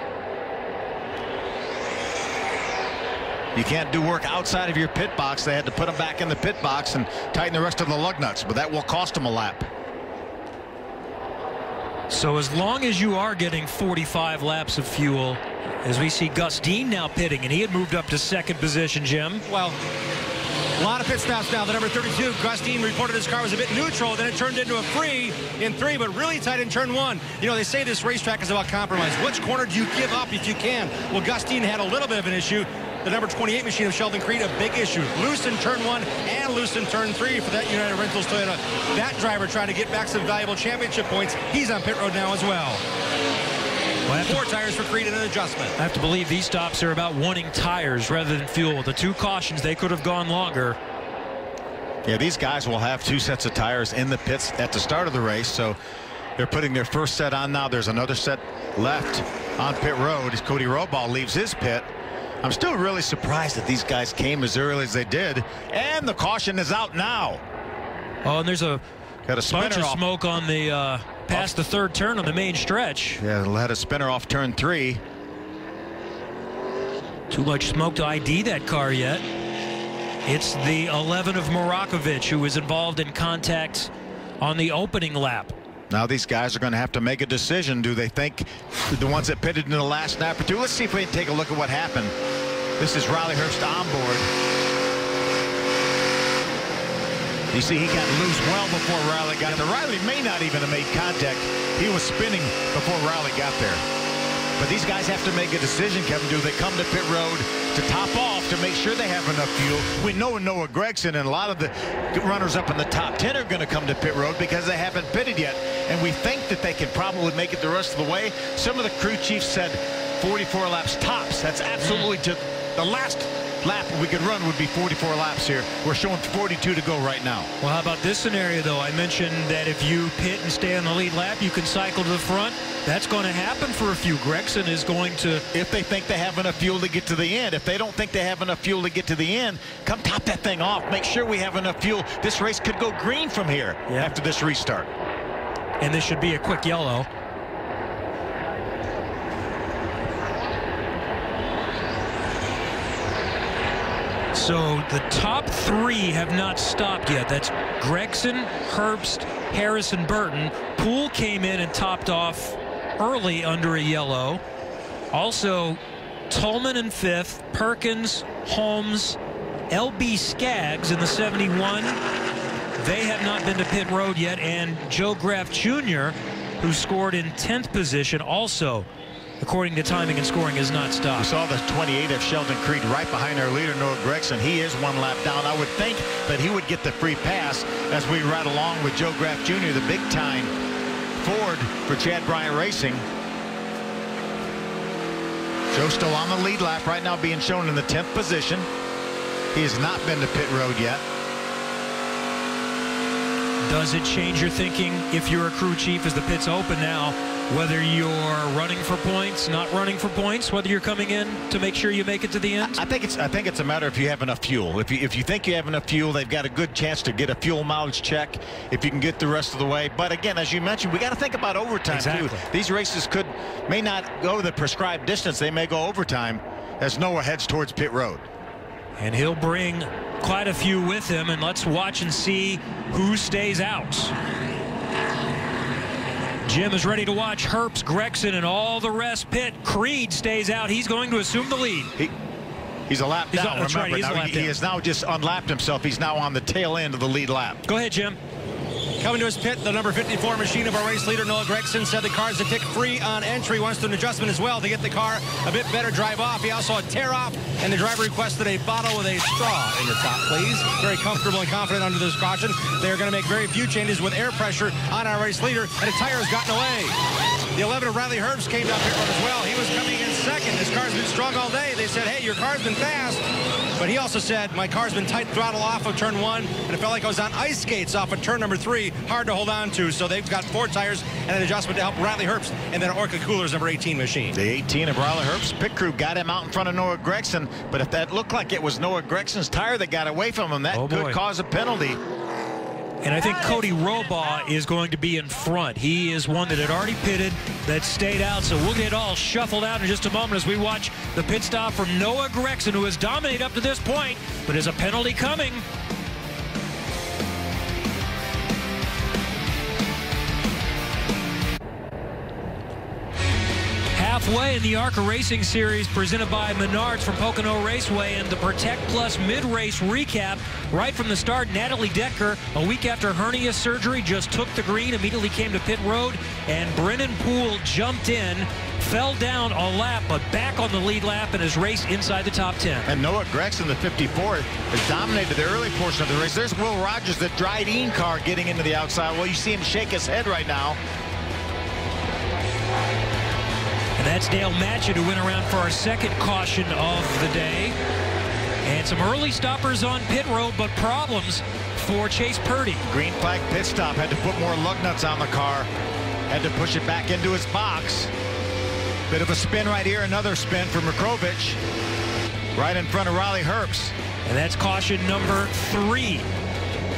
You can't do work outside of your pit box. They had to put him back in the pit box and tighten the rest of the lug nuts, but that will cost him a lap. So as long as you are getting 45 laps of fuel, as we see Gus Dean now pitting, and he had moved up to 2nd position, Jim. Well, a lot of pit stops now. The number 32, Gus Dean, reported his car was a bit neutral. Then it turned into a free in 3, but really tight in turn 1. You know, they say this racetrack is about compromise. Which corner do you give up if you can? Well, Gus Dean had a little bit of an issue. The number 28 machine of Sheldon Creed, a big issue. Loose in turn 1 and loose in turn 3 for that United Rentals Toyota. That driver trying to get back some valuable championship points. He's on pit road now as well. 4 tires for Creed and an adjustment. I have to believe these stops are about wanting tires rather than fuel. The 2 cautions, they could have gone longer. Yeah, these guys will have 2 sets of tires in the pits at the start of the race, so they're putting their first set on now. There's another set left on pit road as Cody Rohbal leaves his pit. I'm still really surprised that these guys came as early as they did, and the caution is out now. Oh, and there's a bunch of off. smoke on the past the 3rd turn on the main stretch. Yeah, it'll had a spinner off turn 3. Too much smoke to ID that car yet. It's the 11 of Morakovic who was involved in contact on the opening lap. Now these guys are going to have to make a decision. Do they think the ones that pitted in the last lap or 2? Let's see if we can take a look at what happened. This is Riley Herbst on board. You see he got loose well before Riley got there. Riley may not even have made contact. He was spinning before Riley got there. But these guys have to make a decision, Kevin. Do they come to pit road to top off to make sure they have enough fuel? We know Noah Gragson and a lot of the runners up in the top 10 are going to come to pit road because they haven't pitted yet. And we think that they can probably make it the rest of the way. Some of the crew chiefs said 44 laps tops. That's absolutely to the last lap we could run would be 44 laps here. We're showing 42 to go right now. Well, how about this scenario, though? I mentioned that if you pit and stay on the lead lap, you can cycle to the front. That's going to happen for a few. Gragson is going to... If they think they have enough fuel to get to the end. If they don't think they have enough fuel to get to the end, come top that thing off. Make sure we have enough fuel. This race could go green from here after this restart. And this should be a quick yellow. So the top three have not stopped yet. That's Gragson, Herbst, Harris, and Burton. Poole came in and topped off early under a yellow. Also, Tolman in 5th, Perkins, Holmes, LB Skaggs in the 71. They have not been to pit road yet. And Joe Graff Jr., who scored in 10th position, also, according to timing and scoring, is not stopped. We saw the 28 of Sheldon Creed right behind our leader, Noah Gragson. He is 1 lap down. I would think that he would get the free pass as we ride along with Joe Graff Jr., the big-time Ford for Chad Bryant Racing. Joe still on the lead lap right now, being shown in the 10th position. He has not been to pit road yet. Does it change your thinking if you're a crew chief as the pit's open now, whether you're running for points, not running for points, whether you're coming in to make sure you make it to the end? I think it's a matter if you have enough fuel. If you think you have enough fuel, they've got a good chance to get a fuel mileage check if you can get the rest of the way. But again, as you mentioned, we got to think about overtime too. These races may not go the prescribed distance. They may go overtime as Noah heads towards pit road. And he'll bring quite a few with him, and let's watch and see who stays out. Jim is ready to watch Herbst, Gragson, and all the rest pit. Creed stays out. He's going to assume the lead. He's a lap down. That's right, he has now just unlapped himself. He's now on the tail end of the lead lap. Go ahead, Jim. Coming to his pit, the number 54 machine of our race leader, Noah Gragson, said the car's a tick free on entry. Wants to do an adjustment as well to get the car a bit better drive off. He also had tear off, and the driver requested a bottle with a straw in the top, please. Very comfortable and confident under this caution. They're going to make very few changes with air pressure on our race leader, and a tire has gotten away. The 11 of Riley Herbst came down pit road as well. He was coming in second. His car's been strong all day. They said, hey, your car's been fast. But he also said, my car's been tight throttle off of turn 1, and it felt like I was on ice skates off of turn number 3. Hard to hold on to. So they've got 4 tires and an adjustment to help Riley Herbst, and then ARCA Coolers number 18 machine. The 18 of Riley Herbst pit crew got him out in front of Noah Gragson. But if that looked like it was Noah Gragson's tire that got away from him, that could cause a penalty. And I think Cody Robaugh is going to be in front. He is one that had already pitted, that stayed out. So we'll get all shuffled out in just a moment as we watch the pit stop from Noah Gragson, who has dominated up to this point, but is a penalty coming. Halfway in the ARCA Racing Series presented by Menards from Pocono Raceway, and the Protect Plus mid-race recap. Right from the start, Natalie Decker, a week after hernia surgery, just took the green, immediately came to pit road, and Brennan Poole jumped in, fell down a lap, but back on the lead lap and has raced inside the top 10. And Noah Gragson, the 54th, has dominated the early portion of the race. There's Will Rogers, the Dryden car, getting into the outside. Well, you see him shake his head right now. And that's Dale Matchett, who went around for our second caution of the day. And some early stoppers on pit road, but problems for Chase Purdy. Green flag pit stop. Had to put more lug nuts on the car. Had to push it back into his box. Bit of a spin right here. Another spin for Mukrovich. Right in front of Riley Herbst. And that's caution number 3.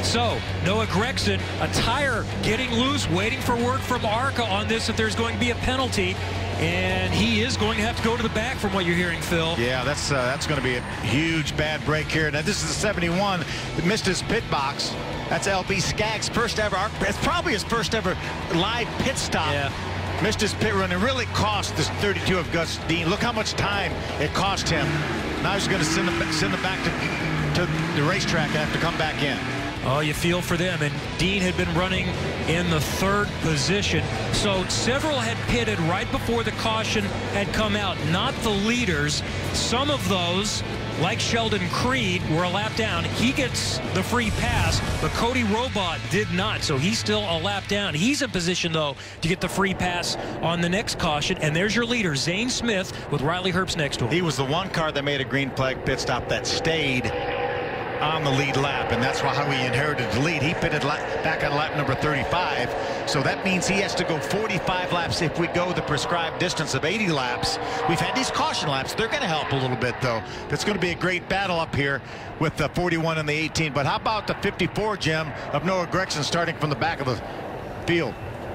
So, Noah Gragson, a tire getting loose, waiting for word from ARCA on this if there's going to be a penalty. And he is going to have to go to the back from what you're hearing, Phil. Yeah, that's going to be a huge bad break here. Now, this is the 71 that missed his pit box. That's LB Skaggs' first ever. It's probably his first ever live pit stop. Yeah. Missed his pit run. It really cost this 32 of Gus Dean. Look how much time it cost him. Now he's going to send him back to the racetrack and have to come back in. Oh, you feel for them. And Dean had been running in the 3rd position. So several had pitted right before the caution had come out. Not the leaders. Some of those, like Sheldon Creed, were a lap down. He gets the free pass, but Cody Robot did not, so he's still a lap down. He's in position, though, to get the free pass on the next caution. And there's your leader, Zane Smith, with Riley Herbst next to him. He was the one car that made a green flag pit stop that stayed on the lead lap, and that's how he inherited the lead. He pitted back on lap number 35, so that means he has to go 45 laps if we go the prescribed distance of 80 laps. We've had these caution laps. They're going to help a little bit, though. It's going to be a great battle up here with the 41 and the 18. But how about the 54, Jim, of Noah Gregson starting from the back of the field?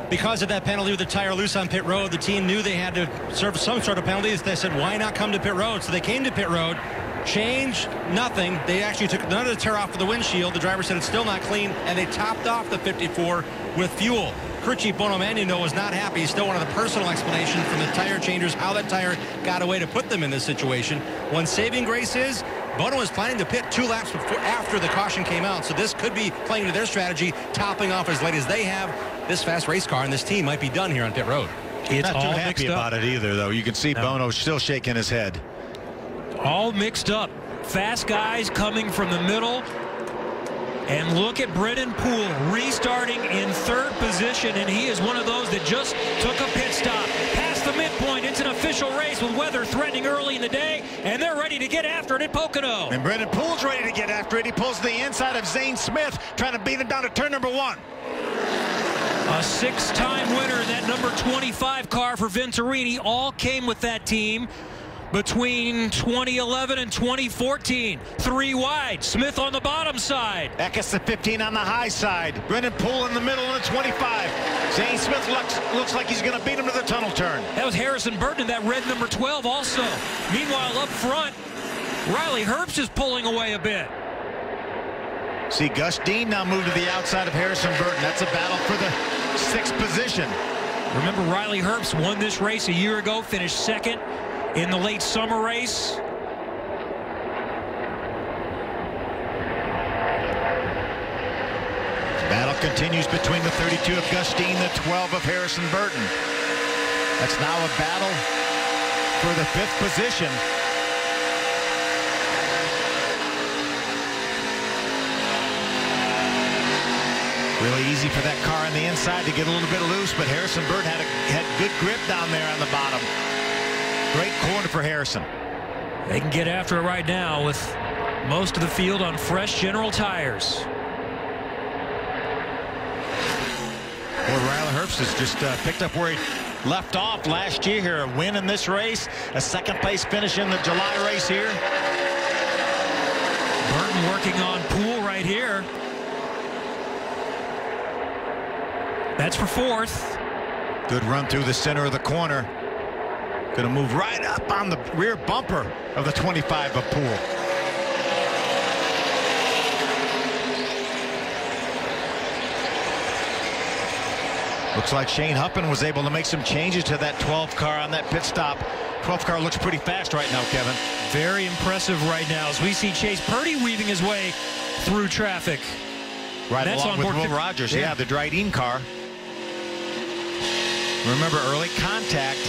Because of that penalty with the tire loose on pit road, the team knew they had to serve some sort of penalty. They said, why not come to pit road? So they came to pit road. Change, nothing. They actually took none of the tear off of the windshield. The driver said it's still not clean, and they topped off the 54 with fuel. Crew Chief Bono Manino was not happy. He still wanted a personal explanation from the tire changers how that tire got away to put them in this situation. One saving grace is Bono is planning to pit 2 laps after the caution came out, so this could be playing to their strategy, topping off as late as they have. This fast race car and this team might be done here on pit road. It's not too happy about it either, though. You can see Bono still shaking his head. All mixed up. Fast guys coming from the middle. And look at Brennan Poole restarting in 3rd position, and he is one of those that just took a pit stop past the midpoint. It's an official race with weather threatening early in the day, and they're ready to get after it at Pocono. And Brennan Poole's ready to get after it. He pulls the inside of Zane Smith, trying to beat him down to turn number 1. A 6-time winner in that number 25 car for Venturini. All came with that team between 2011 and 2014. 3 wide. Smith on the bottom side. Eckes the 15 on the high side. Brennan Poole in the middle on the 25. Zane Smith looks like he's going to beat him to the tunnel turn. That was Harrison Burton in that red number 12 also. Meanwhile, up front, Riley Herbst is pulling away a bit. See Gus Dean now move to the outside of Harrison Burton. That's a battle for the 6th position. Remember, Riley Herbst won this race a year ago, finished 2nd in the late summer race. The battle continues between the 32 of Gus Dean, the 12 of Harrison Burton. That's now a battle for the 5th position. Really easy for that car on the inside to get a little bit loose, but Harrison Burton had good grip down there on the bottom. Great corner for Harrison. They can get after it right now with most of the field on fresh General tires. Boy, Riley Herbst has just picked up where he left off last year here. A win in this race, a 2nd place finish in the July race here. Burton working on Poole right here. That's for 4th. Good run through the center of the corner. Going to move right up on the rear bumper of the 25 of Poole. Looks like Shane Huppen was able to make some changes to that 12 car on that pit stop. 12 car looks pretty fast right now, Kevin. Very impressive right now as we see Chase Purdy weaving his way through traffic. Right along with Will Rogers. Yeah, the Dryden car. Remember, early contact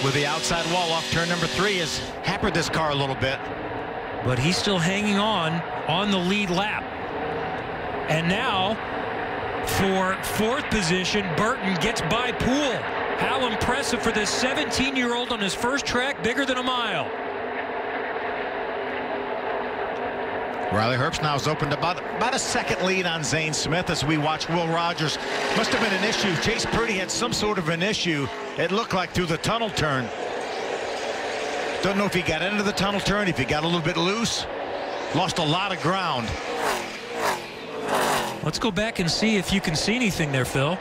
with the outside wall off turn number 3 has hampered this car a little bit. But he's still hanging on the lead lap. And now, for 4th position, Burton gets by Poole. How impressive for this 17-year-old on his first track, bigger than a mile. Riley Herbst now has opened about a 2nd lead on Zane Smith as we watch Will Rogers. Must have been an issue. Chase Purdy had some sort of an issue, it looked like, through the tunnel turn. Don't know if he got into the tunnel turn, if he got a little bit loose. Lost a lot of ground. Let's go back and see if you can see anything there, Phil.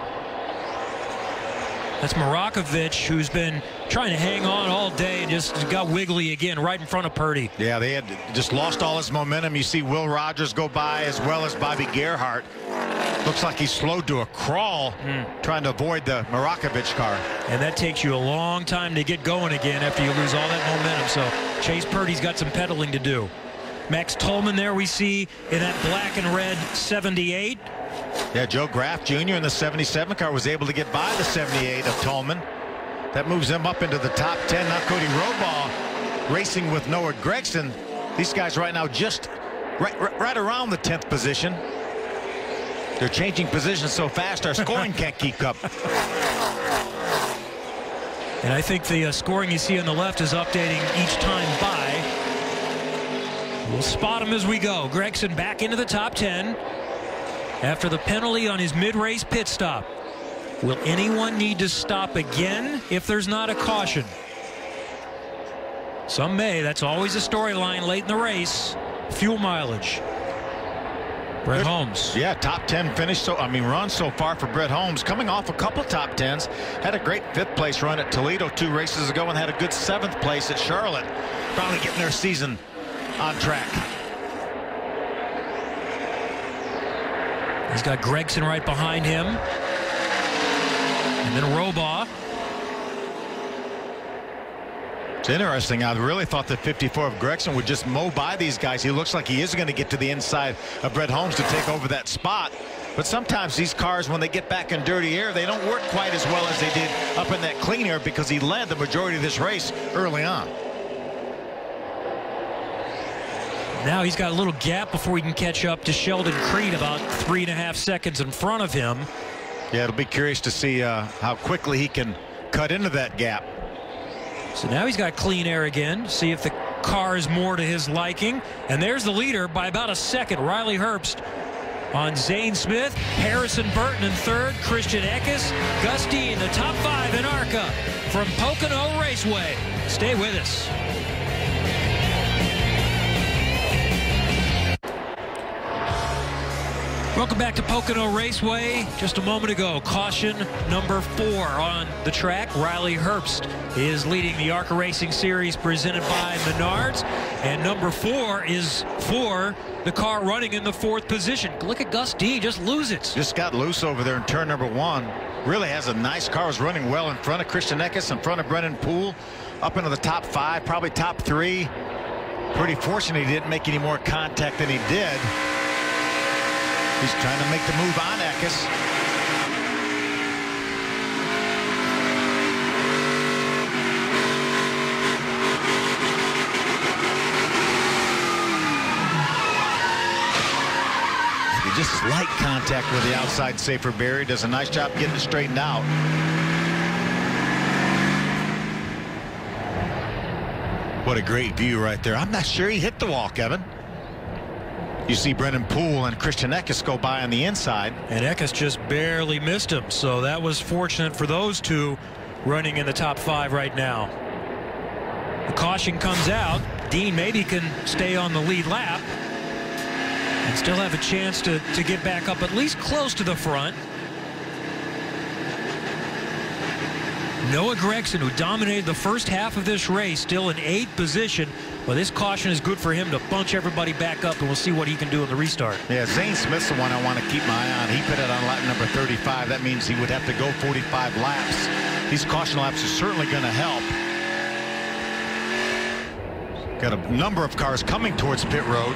That's Marakovich, who's been trying to hang on all day and just got wiggly again right in front of Purdy. Yeah, they had just lost all his momentum. You see Will Rogers go by as well as Bobby Gerhart. Looks like he's slowed to a crawl trying to avoid the Marakovich car. And that takes you a long time to get going again after you lose all that momentum. So Chase Purdy's got some pedaling to do. Max Tolman there we see in that black and red 78. Yeah, Joe Graff Jr. in the 77 car was able to get by the 78 of Tolman. That moves them up into the top 10. Now Cody Robaugh racing with Noah Gragson. These guys right now just right around the 10th position. They're changing positions so fast our scoring can't keep up. And I think the scoring you see on the left is updating each time by. We'll spot him as we go. Gragson back into the top 10 after the penalty on his mid-race pit stop. Will anyone need to stop again if there's not a caution? Some may. That's always a storyline late in the race. Fuel mileage. Brett Holmes. Yeah, top 10 finish. Run so far for Brett Holmes. Coming off a couple top 10s. Had a great 5th place run at Toledo 2 races ago and had a good 7th place at Charlotte. Finally getting their season on track. He's got Gragson right behind him. And then Robaugh. It's interesting. I really thought that 54 of Gragson would just mow by these guys. He looks like he is going to get to the inside of Brett Holmes to take over that spot. But sometimes these cars, when they get back in dirty air, they don't work quite as well as they did up in that clean air because he led the majority of this race early on. Now he's got a little gap before he can catch up to Sheldon Creed, about 3.5 seconds in front of him. Yeah, it'll be curious to see how quickly he can cut into that gap. So now he's got clean air again. See if the car is more to his liking. And there's the leader by about a second. Riley Herbst on Zane Smith. Harrison Burton in third. Christian Eckes. Gus Dean, the top 5 in ARCA from Pocono Raceway. Stay with us. Welcome back to Pocono Raceway. Just a moment ago, caution number 4 on the track. Riley Herbst is leading the ARCA Racing Series presented by Menards. And number 4 is for the car running in the 4th position. Look at Gus Dean, just lose it. Just got loose over there in turn number 1. Really has a nice car. Was running well in front of Christian Eckes, in front of Brennan Poole. Up into the top 5, probably top 3. Pretty fortunate he didn't make any more contact than he did. He's trying to make the move on Eckes. Just slight contact with the outside safer barrier. Does a nice job getting it straightened out. What a great view right there. I'm not sure he hit the wall, Kevin. You see Brennan Poole and Christian Eckes go by on the inside. And Eckes just barely missed him, so that was fortunate for those two running in the top 5 right now. The caution comes out. Dean maybe can stay on the lead lap and still have a chance to get back up at least close to the front. Noah Gragson, who dominated the first half of this race, still in 8th position. Well, this caution is good for him to bunch everybody back up, and we'll see what he can do in the restart. Yeah, Zane Smith's the one I want to keep my eye on. He pitted on lap number 35. That means he would have to go 45 laps. These caution laps are certainly going to help. Got a number of cars coming towards pit road.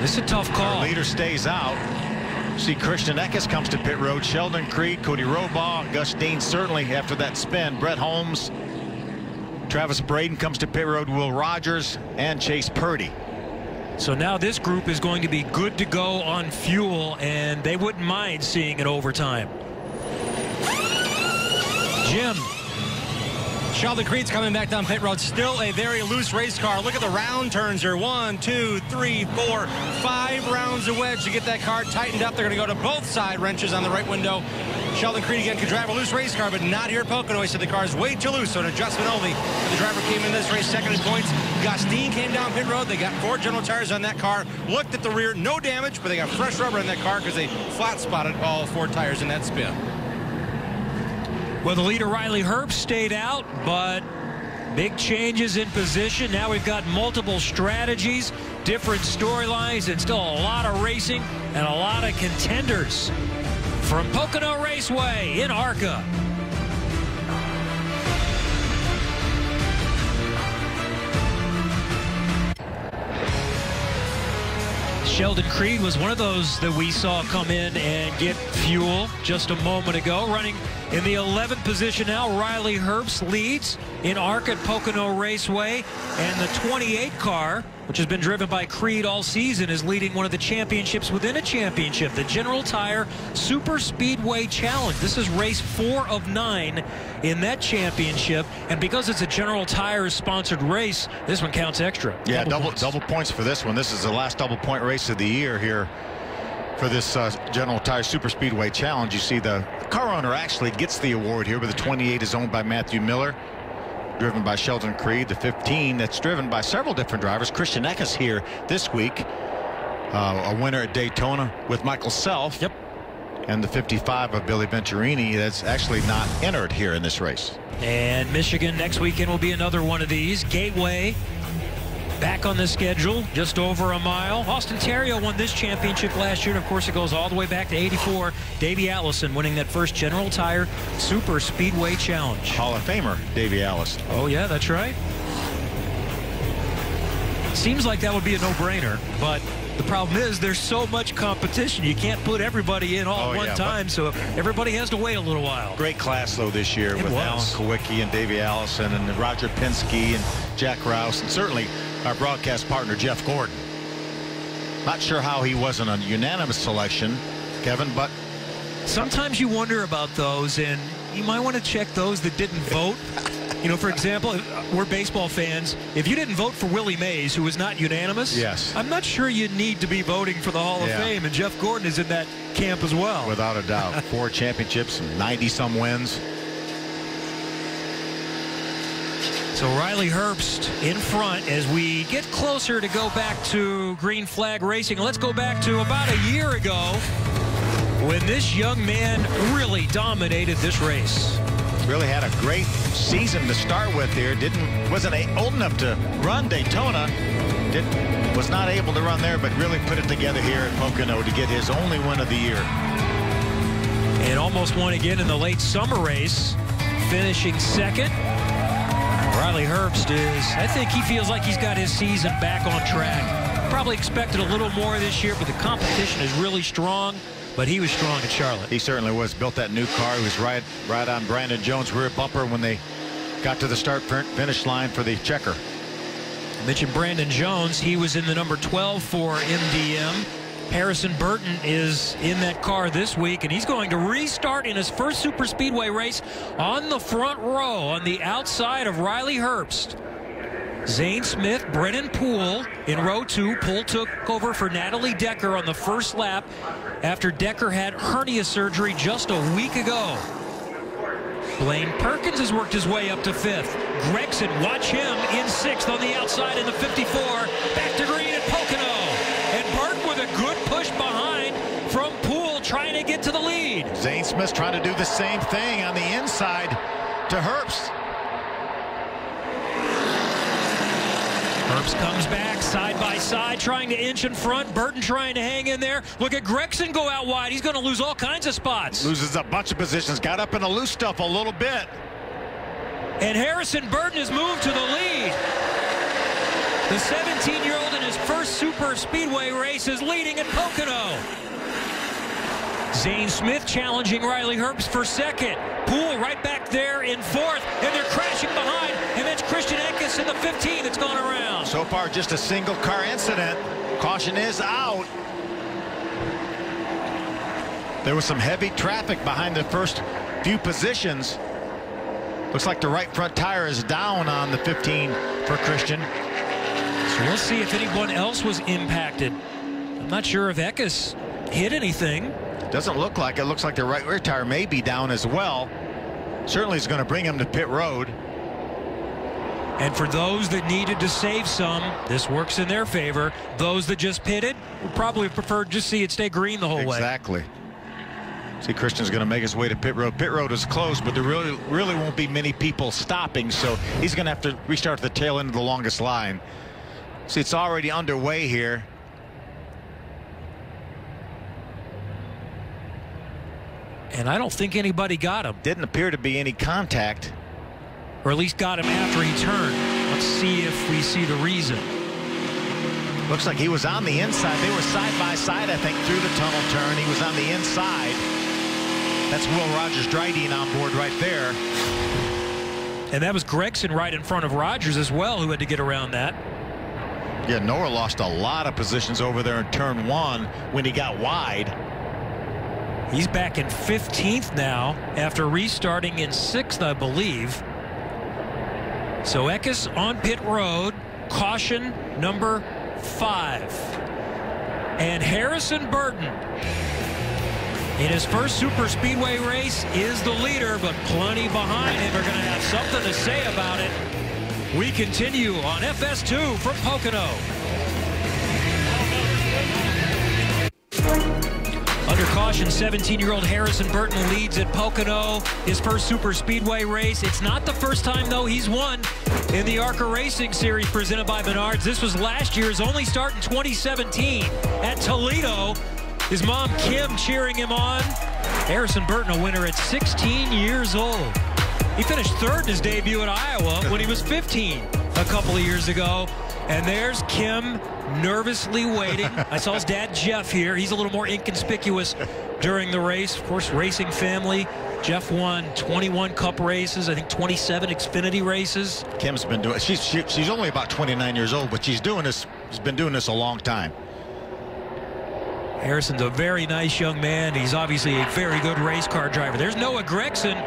This is a tough call. Our leader stays out. See Christian Eckes comes to pit road. Sheldon Creed, Cody Robaugh, Gus Dean certainly after that spin. Brett Holmes, Travis Braden comes to pit road. Will Rogers and Chase Purdy. So now this group is going to be good to go on fuel, and they wouldn't mind seeing an overtime. Jim. Sheldon Creed's coming back down pit road. Still a very loose race car. Look at the round turns here. 1, 2, 3, 4, 5 rounds of wedge to get that car tightened up. They're going to go to both side wrenches on the right window. Sheldon Creed again could drive a loose race car, but not here at Pocono. He said the car's way too loose, so an adjustment only. And the driver came in this race second in points. Gus Dean came down pit road. They got 4 general tires on that car. Looked at the rear, no damage, but they got fresh rubber in that car because they flat spotted all 4 tires in that spin. Well, the leader, Riley Herbst, stayed out, but big changes in position. Now we've got multiple strategies, different storylines, and still a lot of racing and a lot of contenders from Pocono Raceway in ARCA. Sheldon Creed was one of those that we saw come in and get fuel just a moment ago. Running in the 11th position now, Riley Herbst leads in ARCA at Pocono Raceway. And the 28 car, which has been driven by Creed all season, is leading one of the championships within a championship, the General Tire Super Speedway Challenge. This is race 4 of 9 in that championship, and because it's a General Tire sponsored race, this one counts extra. Yeah, double points for this one. This is the last double point race of the year here for this General Tire Super Speedway Challenge. You see the car owner actually gets the award here, but the 28 is owned by Matthew Miller, driven by Sheldon Creed. The 15 that's driven by several different drivers. Christian Eckes here this week, a winner at Daytona with Michael Self. Yep. And the 55 of Billy Venturini that's actually not entered here in this race. And Michigan next weekend will be another one of these. Gateway back on the schedule, just over a mile. Austin Terrio won this championship last year, and of course it goes all the way back to '84. Davey Allison winning that first General Tire Super Speedway Challenge. Hall of Famer Davey Allison. Oh yeah, that's right. Seems like that would be a no-brainer, but the problem is there's so much competition. You can't put everybody in all at one time, so everybody has to wait a little while. Great class, though, this year with Alan Kowicki and Davey Allison and Roger Penske and Jack Rouse, and certainly our broadcast partner, Jeff Gordon. Not sure how he wasn't a unanimous selection, Kevin, but sometimes you wonder about those, and you might want to check those that didn't vote. You know, for example, we're baseball fans. If you didn't vote for Willie Mays, who was not unanimous, yes, I'm not sure you need to be voting for the Hall of Fame, and Jeff Gordon is in that camp as well. Without a doubt. 4 championships and 90-some wins. So Riley Herbst in front as we get closer to go back to green flag racing. Let's go back to about a year ago when this young man really dominated this race. Really had a great season to start with here. Wasn't old enough to run Daytona. Was not able to run there, but really put it together here at Pocono to get his only win of the year. And almost won again in the late summer race, finishing second. Riley Herbst I think he feels like he's got his season back on track. Probably expected a little more this year, but the competition is really strong. But he was strong at Charlotte. He certainly was. Built that new car. He was right on Brandon Jones' rear bumper when they got to the start-finish line for the checker. I mentioned Brandon Jones. He was in the number 12 for MDM. Harrison Burton is in that car this week, and he's going to restart in his first super speedway race on the front row on the outside of Riley Herbst. Zane Smith, Brennan Poole in row 2. Poole took over for Natalie Decker on the first lap after Decker had hernia surgery just a week ago. Blaine Perkins has worked his way up to 5th. Gregson, watch him in 6th on the outside in the 54. Back to green at Pocono. And Burton with a good push behind from Poole trying to get to the lead. Zane Smith trying to do the same thing on the inside to Herbst. Herbst comes back side by side, trying to inch in front. Burton trying to hang in there. Look at Gregson go out wide. He's going to lose all kinds of spots. Loses a bunch of positions. Got up in the loose stuff a little bit. And Harrison Burton has moved to the lead. The 17-year-old in his first super speedway race is leading at Pocono. Zane Smith challenging Riley Herbst for 2nd. Poole right back there in 4th, and they're crashing behind, and that's Christian Eckes in the 15 that's gone around. So far, just a single car incident. Caution is out. There was some heavy traffic behind the first few positions. Looks like the right front tire is down on the 15 for Christian. So we'll see if anyone else was impacted. I'm not sure if Eckes hit anything. Doesn't look like it. Looks like the right rear tire may be down as well. Certainly is going to bring him to pit road. And for those that needed to save some, this works in their favor. Those that just pitted would probably prefer to just see it stay green the whole way. Exactly. See, Christian's going to make his way to pit road. Pit road is closed, but there really won't be many people stopping, so he's going to have to restart the tail end of the longest line. See, it's already underway here. And I don't think anybody got him. Didn't appear to be any contact. Or at least got him after he turned. Let's see if we see the reason. Looks like he was on the inside. They were side by side, I think, through the tunnel turn. He was on the inside. That's Will Rogers Dryden on board right there. And that was Gregson right in front of Rogers as well, who had to get around that. Yeah, Noah lost a lot of positions over there in turn 1 when he got wide. He's back in 15th now after restarting in 6th, I believe. So Eckes on pit road, caution number 5. And Harrison Burton, in his first super speedway race, is the leader, but plenty behind him are going to have something to say about it. We continue on FS2 from Pocono. Under caution, 17-year-old Harrison Burton leads at Pocono, his first super speedway race. It's not the first time, though, he's won in the ARCA Racing Series presented by Menards. This was last year's only start in 2017 at Toledo. His mom, Kim, cheering him on. Harrison Burton, a winner at 16 years old. He finished 3rd in his debut at Iowa when he was 15 a couple of years ago. And there's Kim nervously waiting. I saw his dad, Jeff, here. He's a little more inconspicuous during the race. Of course, racing family. Jeff won 21 Cup races, I think 27 Xfinity races. Kim's been doing, she's only about 29 years old, but she's been doing this a long time. Harrison's a very nice young man. He's obviously a very good race car driver. There's Noah Gregson,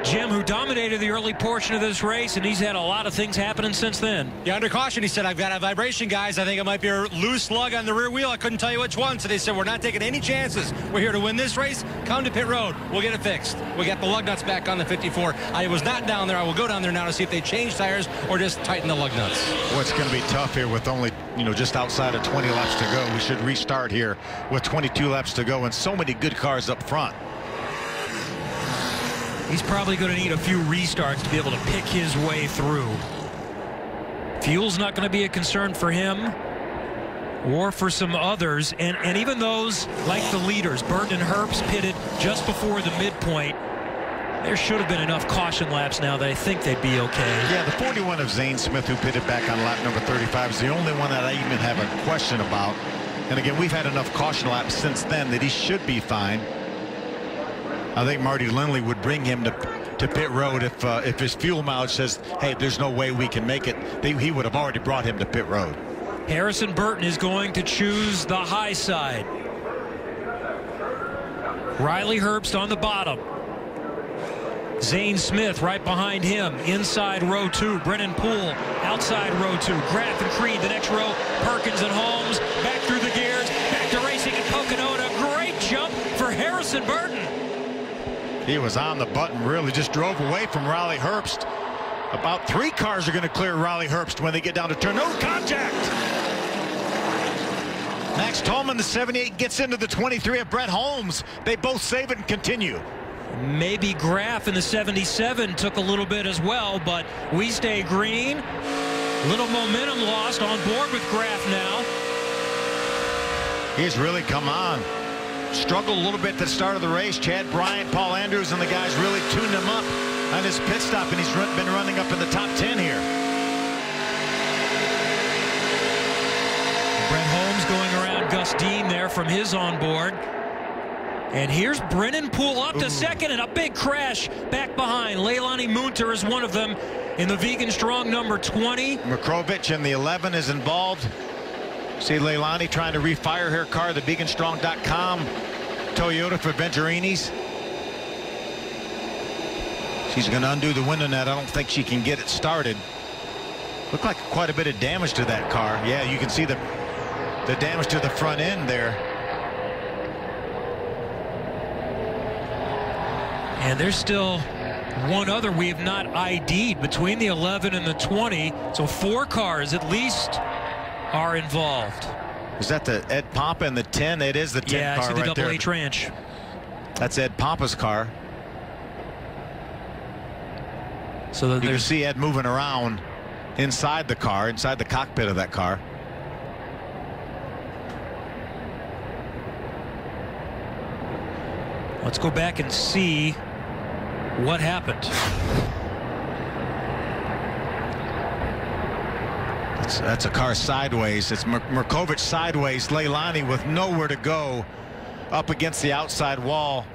Jim, who dominated the early portion of this race, and he's had a lot of things happening since then. Yeah, under caution, he said, I've got a vibration, guys. I think it might be a loose lug on the rear wheel. I couldn't tell you which one. So they said, we're not taking any chances. We're here to win this race. Come to pit road. We'll get it fixed. We got the lug nuts back on the 54. I was not down there. I will go down there now to see if they change tires or just tighten the lug nuts. Well, it's going to be tough here with only, just outside of 20 laps to go. We should restart here with 22 laps to go and so many good cars up front. He's probably going to need a few restarts to be able to pick his way through. Fuel's not going to be a concern for him or for some others. And even those like the leaders, Burton and Herbst, pitted just before the midpoint. There should have been enough caution laps now that I think they'd be okay. Yeah, the 41 of Zane Smith, who pitted back on lap number 35, is the only one that I even have a question about. And again, we've had enough caution laps since then that he should be fine. I think Marty Lindley would bring him to pit road if his fuel mileage says, hey, there's no way we can make it. He would have already brought him to pit road. Harrison Burton is going to choose the high side. Riley Herbst on the bottom. Zane Smith right behind him. Inside row 2. Brennan Poole outside row 2. Graff and Creed the next row. Perkins and Holmes back through the gears. Back to racing at Pocono. And a great jump for Harrison Burton. He was on the button, really just drove away from Riley Herbst. About 3 cars are going to clear Riley Herbst when they get down to turn. No contact. Max Tolman, the 78, gets into the 23 of Brett Holmes. They both save it and continue. Maybe Graff in the 77 took a little bit as well, but we stay green. Little momentum lost on board with Graff now. He's really come on. Struggled a little bit at the start of the race. Chad Bryant, Paul Andrews, and the guys really tuned him up on his pit stop, and he's been running up in the top 10 here. Brett Holmes going around Gus Dean there from his onboard. And here's Brennan Poole up to second, and a big crash back behind. Leilani Munter is one of them in the Vegan Strong number 20. Makrovich in the 11 is involved. See Leilani trying to refire her car, the veganstrong.com Toyota for Venturinis. She's going to undo the window net. I don't think she can get it started. Looked like quite a bit of damage to that car. Yeah, you can see the damage to the front end there. And there's still one other we have not ID'd between the 11 and the 20. So 4 cars at least are involved. Is that the Ed Papa and the 10? It is the 10 yeah, car I see the right double there. H Ranch. That's Ed Papa's car. So you can see Ed moving around inside the car, inside the cockpit of that car. Let's go back and see what happened. That's a car sideways. It's Murkovic sideways. Leilani with nowhere to go up against the outside wall.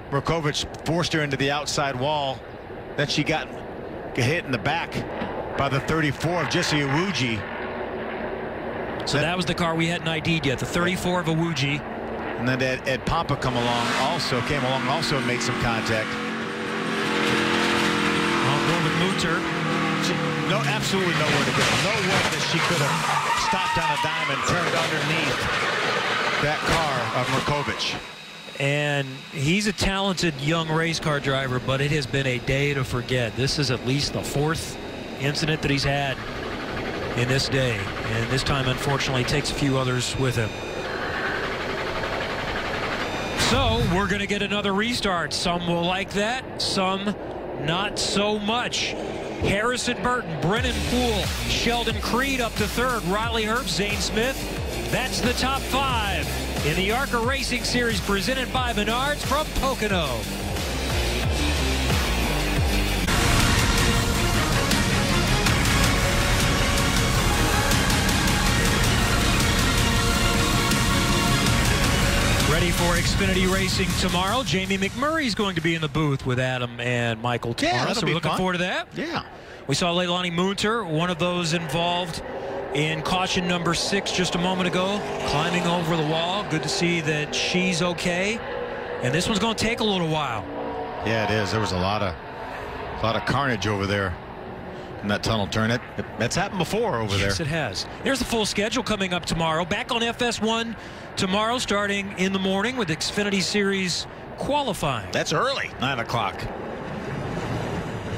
Murkovic forced her into the outside wall. Then she got hit in the back by the 34 of Jesse Awuji. So that was the car we hadn't ID'd yet, the 34 of Awuji. And then Ed Pompa came along also and made some contact. On board with Mutter. No, absolutely nowhere to go. No way that she could have stopped on a dime and turned underneath that car of Murkovic. And he's a talented young race car driver, but it has been a day to forget. This is at least the fourth incident that he's had in this day. And this time, unfortunately, takes a few others with him. So we're going to get another restart. Some will like that, some not so much. Harrison Burton, Brennan Poole, Sheldon Creed up to third, Riley Herbst, Zane Smith. That's the top 5 in the ARCA Racing Series presented by Menards from Pocono. Ready for Xfinity Racing tomorrow. Jamie McMurray is going to be in the booth with Adam and Michael tomorrow. Yeah, so we're looking forward to that. Yeah. We saw Leilani Mutter, one of those involved in caution number 6 just a moment ago, climbing over the wall. Good to see that she's okay. And this one's going to take a little while. Yeah, it is. There was a lot of carnage over there in that tunnel turn. That's happened before over there. Yes, it has. There's the full schedule coming up tomorrow. Back on FS1 tomorrow, starting in the morning with Xfinity Series qualifying. That's early, 9 o'clock.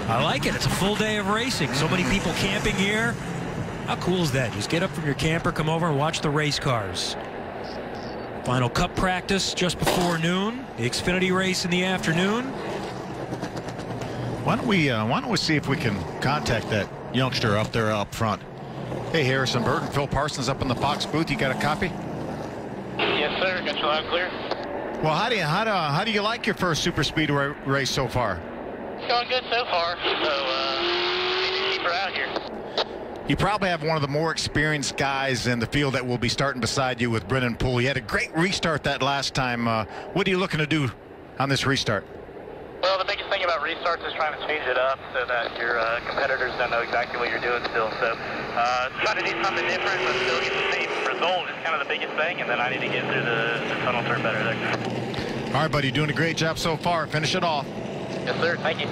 I like it. It's a full day of racing. So many people camping here. How cool is that? Just get up from your camper, come over and watch the race cars. Final Cup practice just before noon. The Xfinity race in the afternoon. Why don't we see if we can contact that youngster up there up front? Hey, Harrison Burton, Phil Parsons up in the Fox booth. You got a copy? Yes, sir. Got you loud and clear. Well, how do you like your first super speedway race so far? It's going good so far. So keep her out here. You probably have one of the more experienced guys in the field that will be starting beside you with Brennan Poole. You had a great restart that last time. What are you looking to do on this restart? Well, the biggest thing about restarts is trying to change it up so that your competitors don't know exactly what you're doing still. So try to do something different but still get the same result is kind of the biggest thing, and then I need to get through the tunnel turn better there. All right, buddy, you're doing a great job so far. Finish it off. Yes, sir. Thank you.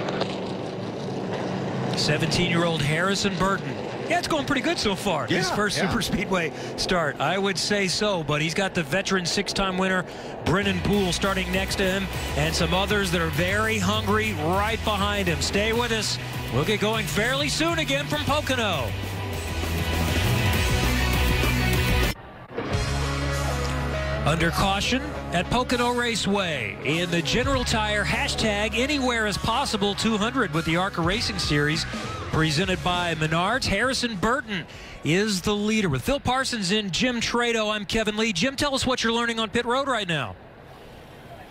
17-year-old Harrison Burton. Yeah, it's going pretty good so far. Yeah, His first super speedway start. I would say so, but he's got the veteran 6-time winner, Brennan Poole, starting next to him, and some others that are very hungry right behind him. Stay with us. We'll get going fairly soon again from Pocono. Under caution at Pocono Raceway in the General Tire hashtag anywhere as possible 200 with the ARCA Racing Series presented by Menards. Harrison Burton is the leader with Phil Parsons and Jim Trado. I'm Kevin Lee. Jim, tell us what you're learning on pit road right now.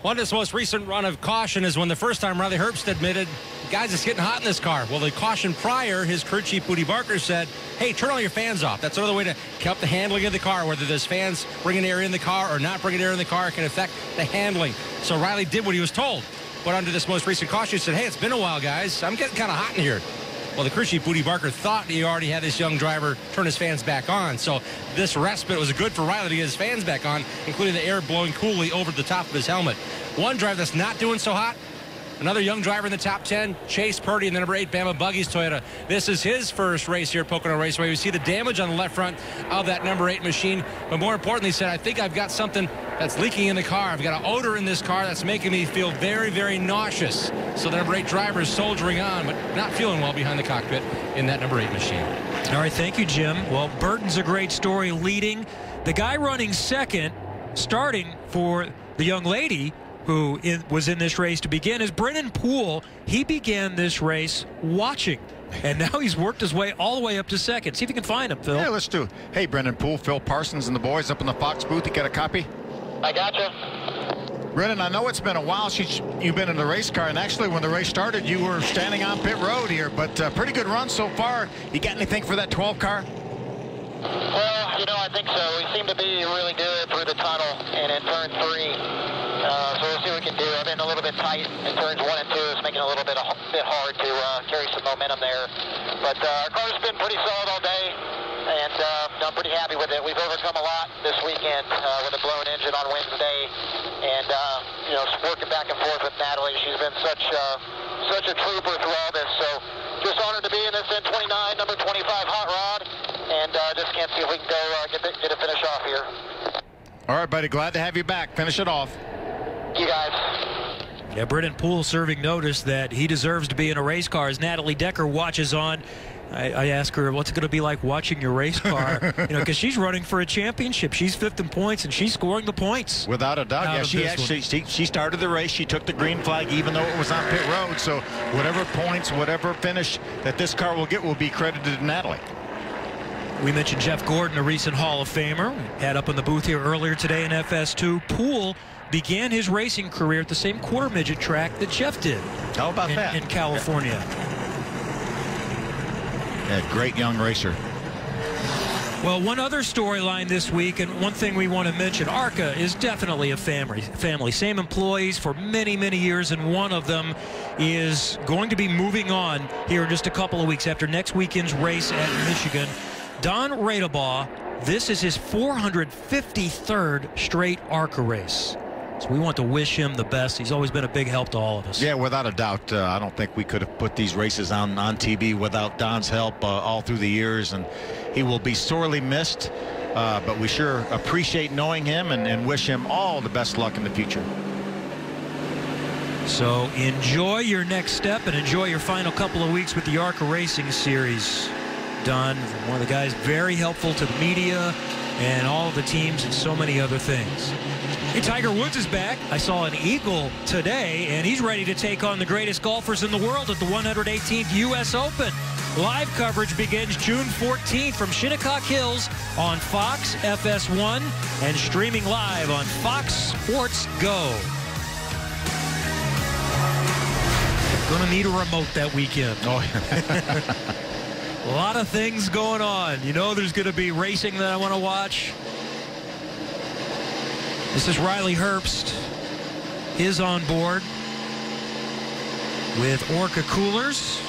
Well, this most recent run of caution is when the first time Riley Herbst admitted, guys, it's getting hot in this car. Well, the caution prior, his crew chief, Booty Barker, said, hey, turn all your fans off. That's another way to help the handling of the car. Whether there's fans bringing air in the car or not bringing air in the car can affect the handling. So Riley did what he was told. But under this most recent caution, he said, hey, it's been a while, guys. I'm getting kind of hot in here. Well, the crew chief, Booty Barker, thought he already had this young driver turn his fans back on. So this respite was good for Riley to get his fans back on, including the air blowing coolly over the top of his helmet. One driver that's not doing so hot, another young driver in the top 10, Chase Purdy in the number 8 Bama Buggies Toyota. This is his first race here at Pocono Raceway. We see the damage on the left front of that number 8 machine. But more importantly, he said, I think I've got something that's leaking in the car. I've got an odor in this car that's making me feel very, very nauseous. So the number 8 driver is soldiering on, but not feeling well behind the cockpit in that number 8 machine. All right, thank you, Jim. Well, Burton's a great story leading. The guy running second, starting for the young lady who was in this race to begin, is Brennan Poole. He began this race watching, and now he's worked his way all the way up to second. See if you can find him, Phil. Yeah, let's do it. Hey, Brennan Poole, Phil Parsons and the boys up in the Fox booth. You got a copy? I gotcha. Brennan, I know it's been a while since you've been in the race car, and actually when the race started, you were standing on pit road here, but pretty good run so far. You got anything for that 12 car? You know, I think so. We seem to be really good through the tunnel and in turn 3. So we'll see what we can do. I've been a little bit tight in turns 1 and 2. It's making it a little bit hard to carry some momentum there. But our car's been pretty solid all day, and I'm pretty happy with it. We've overcome a lot this weekend with a blown engine on Wednesday, and you know, working back and forth with Natalie. She's been such a trooper through all this. So just honored to be in this N29 number 25 hot rod, and just can't see if we can go get a finish off here. All right, buddy. Glad to have you back. Finish it off. You guys. Yeah, Brennan Poole serving notice that he deserves to be in a race car as Natalie Decker watches on. I asked her, what's it going to be like watching your race car? You know, because she's running for a championship. She's 5th in points, and she's scoring the points. Without a doubt. Yeah, she actually she started the race. She took the green flag, even though it was on pit road. So whatever points, whatever finish that this car will get will be credited to Natalie. We mentioned Jeff Gordon, a recent Hall of Famer. We had up in the booth here earlier today in FS2. Poole began his racing career at the same quarter midget track that Jeff did. How about that? In California. Yeah, great young racer. Well, one other storyline this week, and one thing we want to mention, ARCA is definitely a family. Same employees for many, many years, and one of them is going to be moving on here in just a couple of weeks after next weekend's race at Michigan. Don Radebaugh, this is his 453rd straight ARCA race. So we want to wish him the best. He's always been a big help to all of us. Yeah, without a doubt. I don't think we could have put these races on TV without Don's help all through the years, and he will be sorely missed. But we sure appreciate knowing him and wish him all the best luck in the future. So enjoy your next step and enjoy your final couple of weeks with the ARCA Racing Series. Don, one of the guys very helpful to the media and all of the teams and so many other things. Hey, Tiger Woods is back. I saw an eagle today, and he's ready to take on the greatest golfers in the world at the 118th U.S. Open. Live coverage begins June 14th from Shinnecock Hills on Fox FS1 and streaming live on Fox Sports Go. Gonna need a remote that weekend. Oh, a lot of things going on. You know, there's going to be racing that I want to watch. This is Riley Herbst. Is on board with ARCA coolers.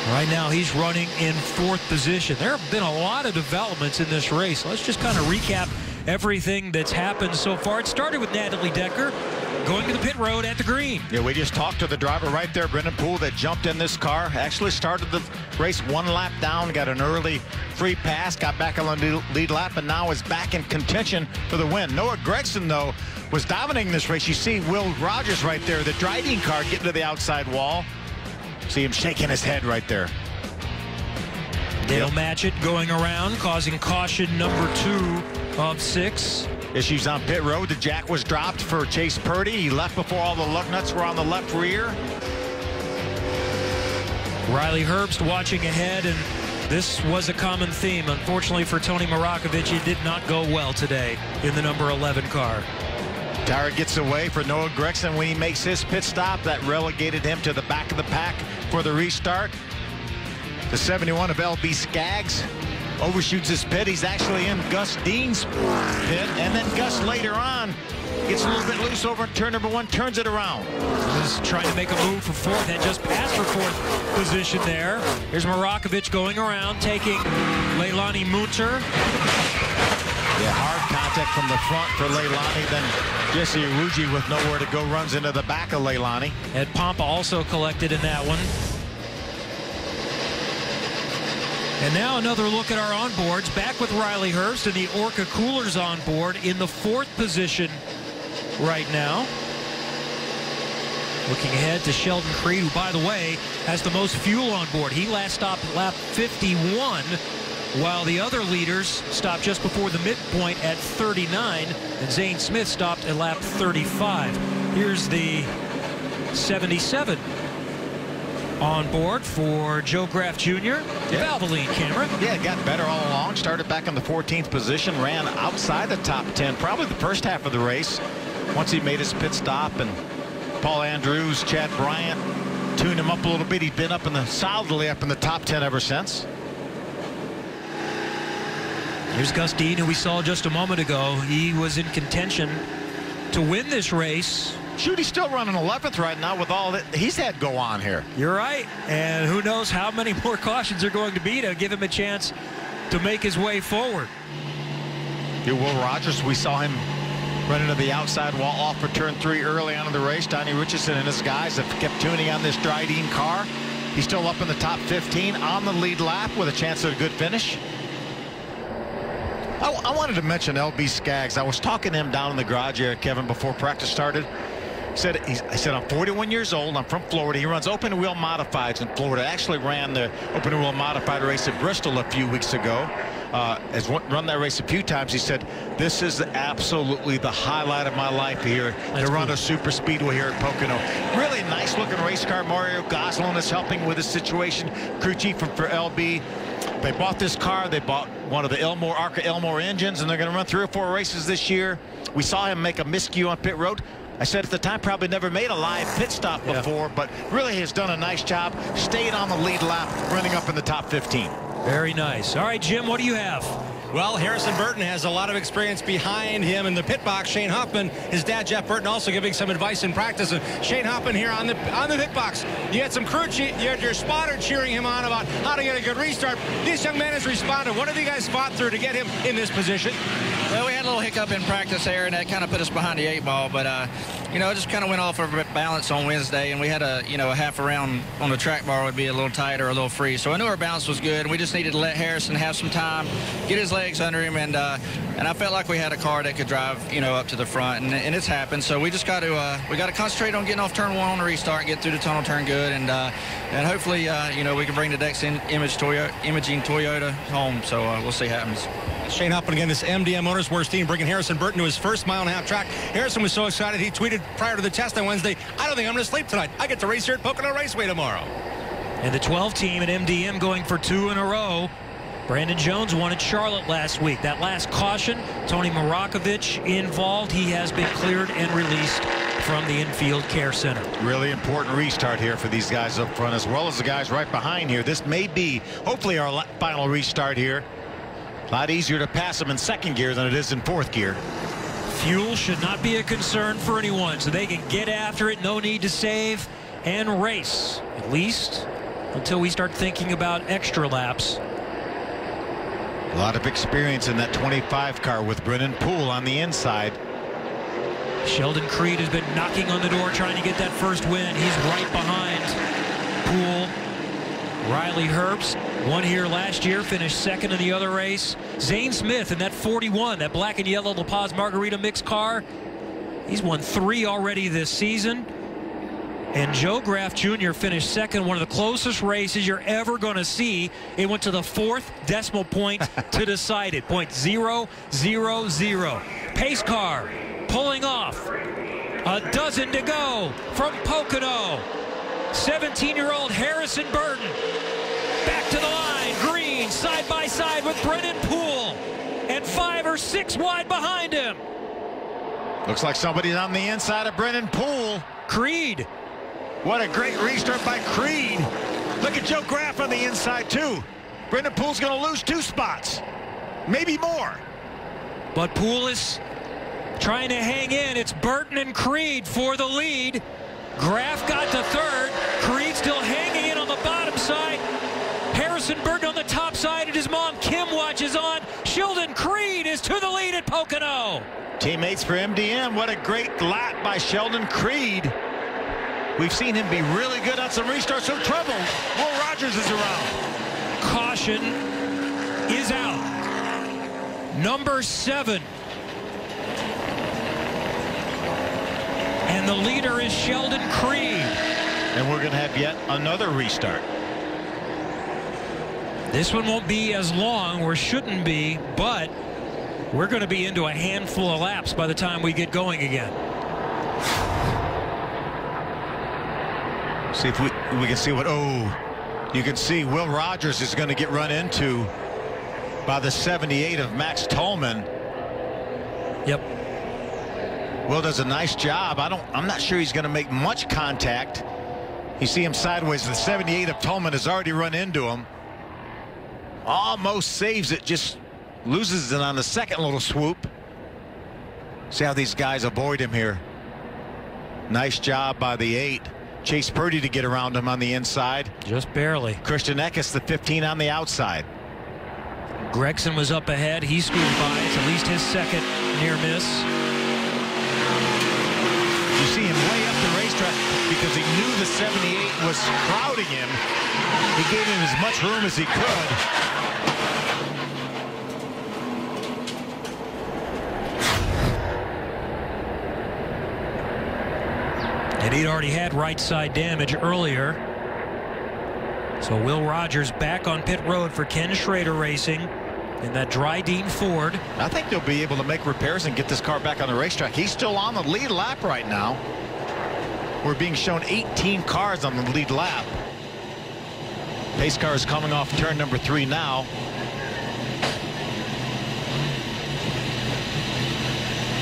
Right now he's running in 4th position. There have been a lot of developments in this race. Let's just kind of recap everything that's happened so far. It started with Natalie Decker going to the pit road at the green. Yeah, we just talked to the driver right there, Brendan Poole, that jumped in this car. Actually started the race 1 lap down, got an early free pass, got back on the lead lap, and now is back in contention for the win. Noah Gragson, though, was dominating this race. You see Will Rogers right there, the driving car, getting to the outside wall. See him shaking his head right there. Dale Matchett going around, causing caution number 2 of 6. Issues on pit road. The jack was dropped for Chase Purdy. He left before all the lug nuts were on the left rear. Riley Herbst watching ahead, and this was a common theme. Unfortunately for Tony Marakovich, it did not go well today in the number 11 car. Tire gets away for Noah Gragson when he makes his pit stop. That relegated him to the back of the pack for the restart. The 71 of LB Skaggs overshoots his pit. He's actually in Gus Dean's pit, and then Gus later on gets a little bit loose over in turn number 1, turns it around. Is trying to make a move for 4th, had just passed for 4th position there. Here's Marakovich going around, taking Leilani Munter. Yeah, hard contact from the front for Leilani. Then Jesse Aruji with nowhere to go runs into the back of Leilani. Ed Pompa also collected in that one. And now another look at our onboards. Back with Riley Herbst and the ARCA coolers on board in the 4th position right now. Looking ahead to Sheldon Creed, who, by the way, has the most fuel on board. He last stopped at lap 51, while the other leaders stopped just before the midpoint at 39, and Zane Smith stopped at lap 35. Here's the 77 on board for Joe Graff Jr. Valvoline camera. Yeah, it got better all along. Started back in the 14th position, ran outside the top 10, probably the first half of the race. Once he made his pit stop, and Paul Andrews, Chad Bryant tuned him up a little bit. He'd been solidly up in the top 10 ever since. Here's Gus Dean, who we saw just a moment ago. He was in contention to win this race. Shoot, he's still running 11th right now with all that he's had go on here. You're right. And who knows how many more cautions are going to be to give him a chance to make his way forward. Here, Will Rogers, we saw him running to the outside wall off for turn 3 early on in the race. Donnie Richardson and his guys have kept tuning on this Dryden car. He's still up in the top 15 on the lead lap with a chance at a good finish. I wanted to mention LB Skaggs. I was talking to him down in the garage area, Kevin, before practice started. I said, I'm 41 years old. I'm from Florida. He runs open wheel modifieds in Florida. Actually ran the open wheel modified race at Bristol a few weeks ago. Has run that race a few times. He said, this is absolutely the highlight of my life here to run a super speedway here at Pocono. Really nice looking race car. Mario Goslin is helping with this situation. Crew chief for LB. They bought this car. They bought one of the ARCA Elmore engines, and they're going to run 3 or 4 races this year. We saw him make a miscue on pit road. I said at the time, probably never made a live pit stop before, but really has done a nice job. Stayed on the lead lap, running up in the top 15. Very nice. All right, Jim, what do you have? Well, Harrison Burton has a lot of experience behind him in the pit box. Shane Huffman, his dad Jeff Burton, also giving some advice in practice. And Shane Huffman here on the pit box. You had some crew, you had your spotter cheering him on about how to get a good restart. This young man has responded. What have you guys fought through to get him in this position? Well, we had a little hiccup in practice there, and that kind of put us behind the 8 ball. But you know, it just kind of went off of balance on Wednesday, and we had a half a round on the track bar would be a little tight or a little free. So I knew our balance was good, and we just needed to let Harrison have some time, get his legs under him, and I felt like we had a car that could drive up to the front, and it's happened. So we just got to concentrate on getting off turn 1 on the restart, and get through the tunnel turn good, and hopefully we can bring the Dex Imaging Toyota home. So we'll see what happens. Shane Huffman again, this MDM Motorsports team bringing Harrison Burton to his first 1.5 mile track. Harrison was so excited he tweeted prior to the test on Wednesday, I don't think I'm going to sleep tonight. I get to race here at Pocono Raceway tomorrow. And the 12 team at MDM going for 2 in a row. Brandon Jones won at Charlotte last week. That last caution, Tony Marakovich involved. He has been cleared and released from the infield care center. Really important restart here for these guys up front, as well as the guys right behind here. This may be, hopefully, our final restart here. A lot easier to pass them in 2nd gear than it is in 4th gear. Fuel should not be a concern for anyone, so they can get after it. No need to save and race, at least until we start thinking about extra laps. A lot of experience in that 25 car with Brennan Poole on the inside. Sheldon Creed has been knocking on the door trying to get that first win. He's right behind Poole. Riley Herbst won here last year, finished 2nd in the other race. Zane Smith in that 41, that black and yellow La Paz Margarita mixed car. He's won 3 already this season. And Joe Graff Jr. finished 2nd, one of the closest races you're ever going to see. It went to the 4th decimal point to decide it. .000. Pace car pulling off. A dozen to go from Pocono. 17-year-old Harrison Burton. Back to the line. Green side by side with Brennan Poole. And 5 or 6 wide behind him. Looks like somebody's on the inside of Brennan Poole. Creed. What a great restart by Creed. Look at Joe Graff on the inside, too. Brennan Poole's going to lose 2 spots. Maybe more. But Poole is trying to hang in. It's Burton and Creed for the lead. Graff got to 3rd. Creed still hanging in on the bottom side. Harrison Burton on the top side, and his mom Kim watches on. Sheldon Creed is to the lead at Pocono. Teammates for MDM. What a great lap by Sheldon Creed. We've seen him be really good on some restarts. So trouble. Will Rogers is around. Caution is out. Number 7. And the leader is Sheldon Creed. And we're going to have yet another restart. This one won't be as long, or shouldn't be, but we're going to be into a handful of laps by the time we get going again. See if we can see what, you can see Will Rogers is going to get run into by the 78 of Max Tolman. Yep. Will does a nice job. I'm not sure he's going to make much contact. You see him sideways. The 78 of Tolman has already run into him. Almost saves it, just loses it on the second little swoop. See how these guys avoid him here. Nice job by the 8. Chase Purdy to get around him on the inside. Just barely. Christian Eckes, the 15 on the outside. Gregson was up ahead. He scooped by. It's at least his second near miss. You see him way up the racetrack because he knew the 78 was crowding him. He gave him as much room as he could. And he'd already had right side damage earlier. So Will Rogers back on pit road for Ken Schrader Racing in that Dryden Ford. I think they'll be able to make repairs and get this car back on the racetrack. He's still on the lead lap right now. We're being shown 18 cars on the lead lap. Pace car is coming off turn number 3 now.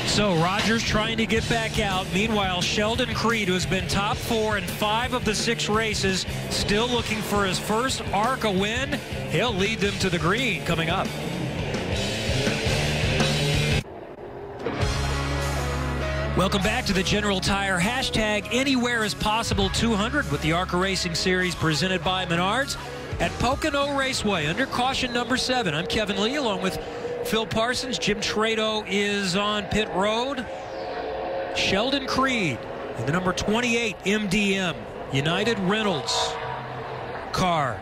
So Rogers trying to get back out. Meanwhile, Sheldon Creed, who has been top 4 in 5 of the 6 races, still looking for his first ARCA win. He'll lead them to the green coming up. Welcome back to the General Tire hashtag Anywhere is Possible 200 with the ARCA Racing Series presented by Menards at Pocono Raceway under caution number 7. I'm Kevin Lee along with Phil Parsons. Jim Trado is on pit road. Sheldon Creed and the number 28 MDM United Reynolds car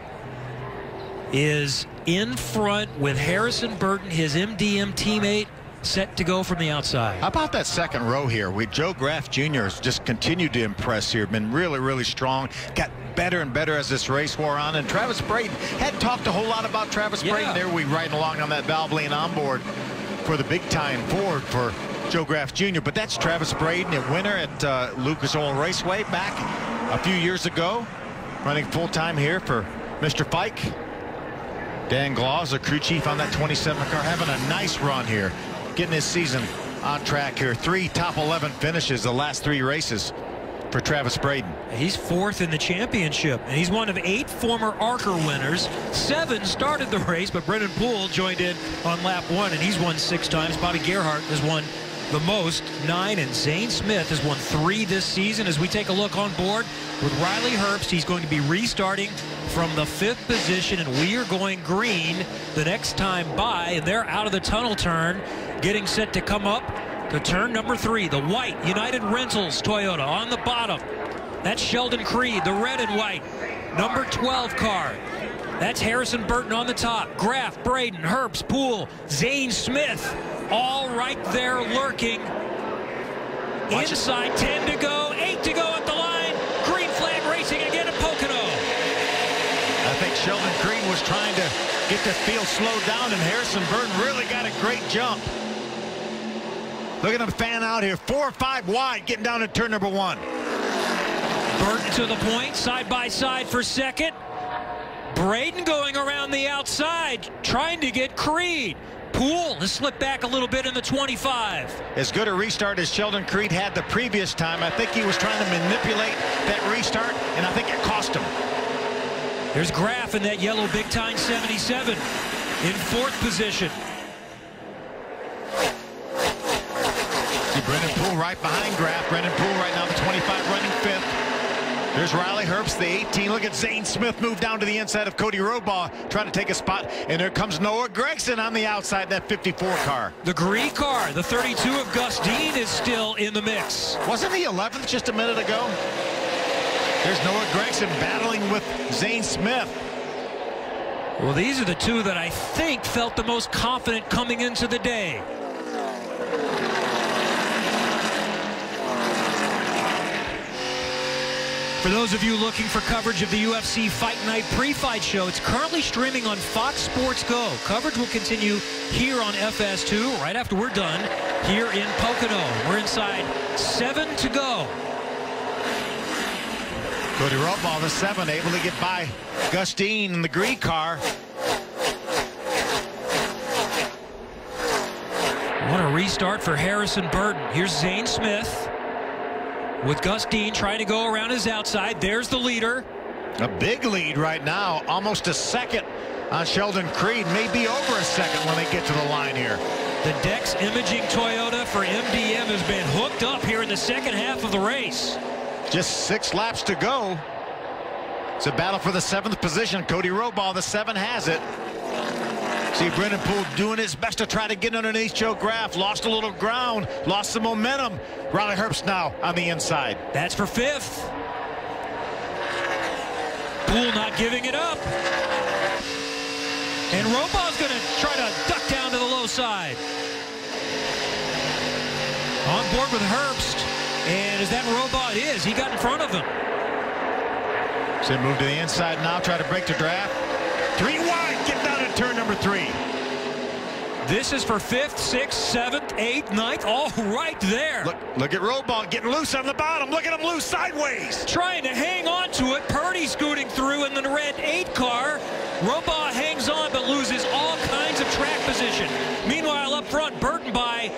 is in front with Harrison Burton, his MDM teammate, set to go from the outside. How about that second row here? Joe Graff Jr. has just continued to impress here. Been really, really strong. Got better and better as this race wore on. And Travis Brayton, hadn't talked a whole lot about Travis Brayton. There we riding along on that Valvoline onboard for the big time Ford for Joe Graff Jr. But that's Travis Brayton, a winner at Lucas Oil Raceway back a few years ago, running full time here for Mr. Fike. Dan Glaus, a crew chief on that 27 car, having a nice run here, getting his season on track here. 3 top 11 finishes the last 3 races for Travis Brayton. He's 4th in the championship, and he's one of 8 former ARCA winners. 7 started the race, but Brendan Poole joined in on lap 1, and he's won 6 times. Bobby Gerhart has won the most, 9, and Zane Smith has won 3 this season. As we take a look on board with Riley Herbst, he's going to be restarting from the 5th position, and we are going green the next time by, and they're out of the tunnel turn, getting set to come up to turn number 3. The white United Rentals Toyota on the bottom. That's Sheldon Creed, the red and white number 12 car. That's Harrison Burton on the top. Graff, Braden, Herbst, Poole, Zane Smith, all right there lurking. Inside, 10 to go, 8 to go at the line. Green flag racing again at Pocono. I think Sheldon Creed was trying to get the field slowed down, and Harrison Burton really got a great jump. Look at him fan out here, 4 or 5 wide, getting down to turn number 1. Burton to the point, side by side for second. Braden going around the outside, trying to get Creed. Poole has slipped back a little bit in the 25. As good a restart as Sheldon Creed had the previous time. I think he was trying to manipulate that restart, and I think it cost him. There's Graff in that yellow big time 77 in 4th position. See Brendan Poole right behind Graff. Brendan Poole right now the 25 running 5th. There's Riley Herbst, the 18. Look at Zane Smith move down to the inside of Cody Robaugh, trying to take a spot. And there comes Noah Gregson on the outside, that 54 car. The green car, the 32 of Gus Dean, is still in the mix. Wasn't he 11th just a minute ago? There's Noah Gregson battling with Zane Smith. Well, these are the 2 that I think felt the most confident coming into the day. For those of you looking for coverage of the UFC Fight Night pre-fight show, it's currently streaming on Fox Sports Go. Coverage will continue here on FS2 right after we're done here in Pocono. We're inside 7 to go. Cody Robaugh, the 7, able to get by Gus Dean in the green car. What a restart for Harrison Burton. Here's Zane Smith with Gus Dean trying to go around his outside. There's the leader. A big lead right now, almost a second on Sheldon Creed, maybe over a second when they get to the line here. The Dex Imaging Toyota for MDM has been hooked up here in the second half of the race. Just 6 laps to go. It's a battle for the 7th position. Cody Robaugh, the 7, has it. See Brendan Poole doing his best to try to get underneath Joe Graf. Lost a little ground, lost some momentum. Riley Herbst now on the inside. That's for 5th. Poole not giving it up. And Robaugh's going to try to duck down to the low side. On board with Herbst. And is that Robaugh? It is. He got in front of him. So move to the inside now, try to break the draft. 3 wide, get down to turn number 3. This is for 5th, 6th, 7th, 8th, 9th, all right there. Look at Robaugh getting loose on the bottom. Look at him loose sideways. Trying to hang on to it. Purdy scooting through in the red 8 car. Robaugh hangs on but loses all kinds of track position. Meanwhile, up front, Burton by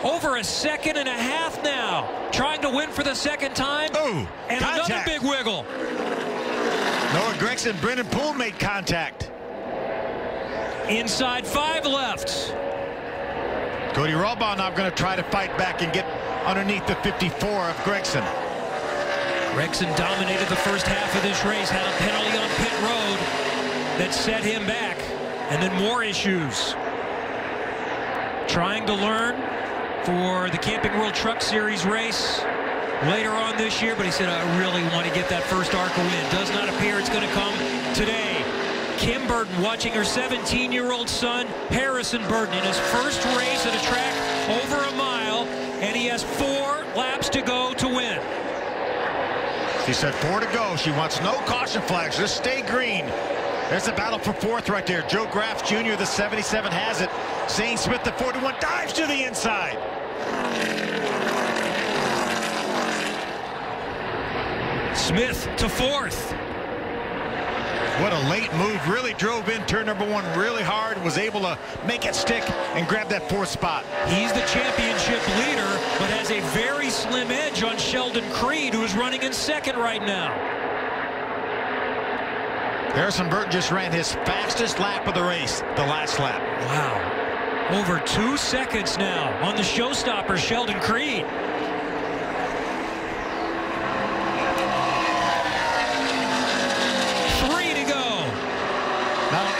over a second and a half now. Trying to win for the second time. Ooh, and contact. Another big wiggle. Noah Gregson, Brendan Poole made contact. Inside 5 left. Cody Robaugh now going to try to fight back and get underneath the 54 of Gregson. Gregson dominated the first half of this race, had a penalty on pit road that set him back, and then more issues. Trying to learn for the Camping World Truck Series race later on this year, but he said, I really want to get that first ARCA win. Does not appear it's going to come today. Kim Burton watching her 17-year-old son, Harrison Burton, in his first race at a track over a mile, and he has 4 laps to go to win. She said 4 to go. She wants no caution flags. Just stay green. There's a battle for 4th right there. Joe Graf Jr., the 77, has it. Zane Smith, the 41, dives to the inside. Smith to 4th. What a late move. Really drove in turn number 1 really hard. Was able to make it stick and grab that 4th spot. He's the championship leader, but has a very slim edge on Sheldon Creed, who is running in 2nd right now. Harrison Burton just ran his fastest lap of the race, the last lap. Wow. Over 2 seconds now on the showstopper, Sheldon Creed.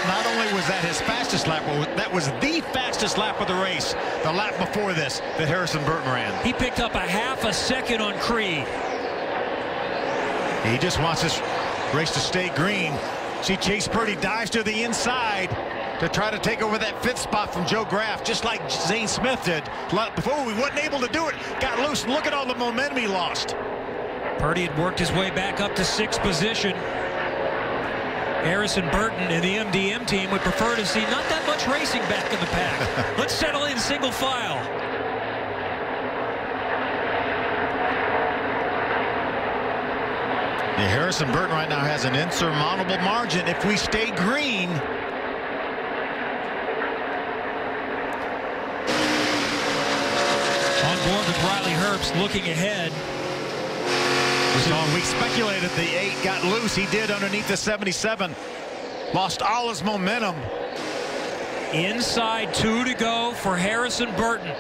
Not only was that his fastest lap, but that was the fastest lap of the race, the lap before this that Harrison Burton ran. He picked up a half a second on Creed. He just wants this race to stay green. See, Chase Purdy dives to the inside to try to take over that 5th spot from Joe Graf, just like Zane Smith did. Before, he wasn't able to do it. Got loose, and look at all the momentum he lost. Purdy had worked his way back up to 6th position. Harrison Burton and the MDM team would prefer to see not that much racing back in the pack. Let's settle in single file. Yeah, Harrison Burton right now has an insurmountable margin if we stay green. On board with Riley Herbst looking ahead. We speculated the 8 got loose. He did underneath the 77. Lost all his momentum. Inside 2 to go for Harrison Burton.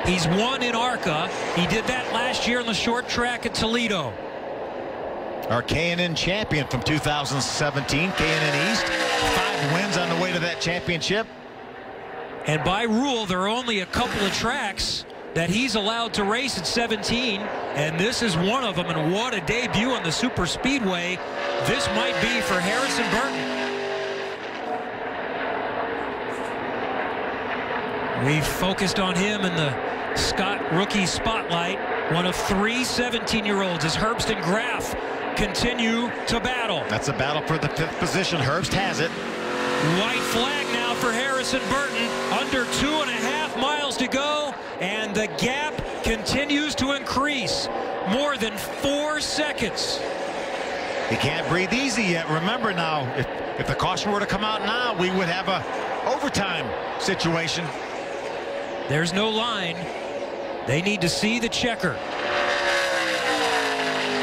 He's won in ARCA. He did that last year on the short track at Toledo. Our K&N champion from 2017, K&N East. 5 wins on the way to that championship. And by rule, there are only a couple of tracks that he's allowed to race at 17, and this is one of them. And what a debut on the super speedway this might be for Harrison Burton. We've focused on him in the Scott rookie spotlight. One of 3 17-year-olds as Herbst and Graf continue to battle. That's a battle for the 5th position. Herbst has it. White flag now for Harrison Burton. Under 2.5 miles to go, and the gap continues to increase. More than 4 seconds. He can't breathe easy yet. Remember now, if the caution were to come out now, we would have a overtime situation. There's no line. They need to see the checker.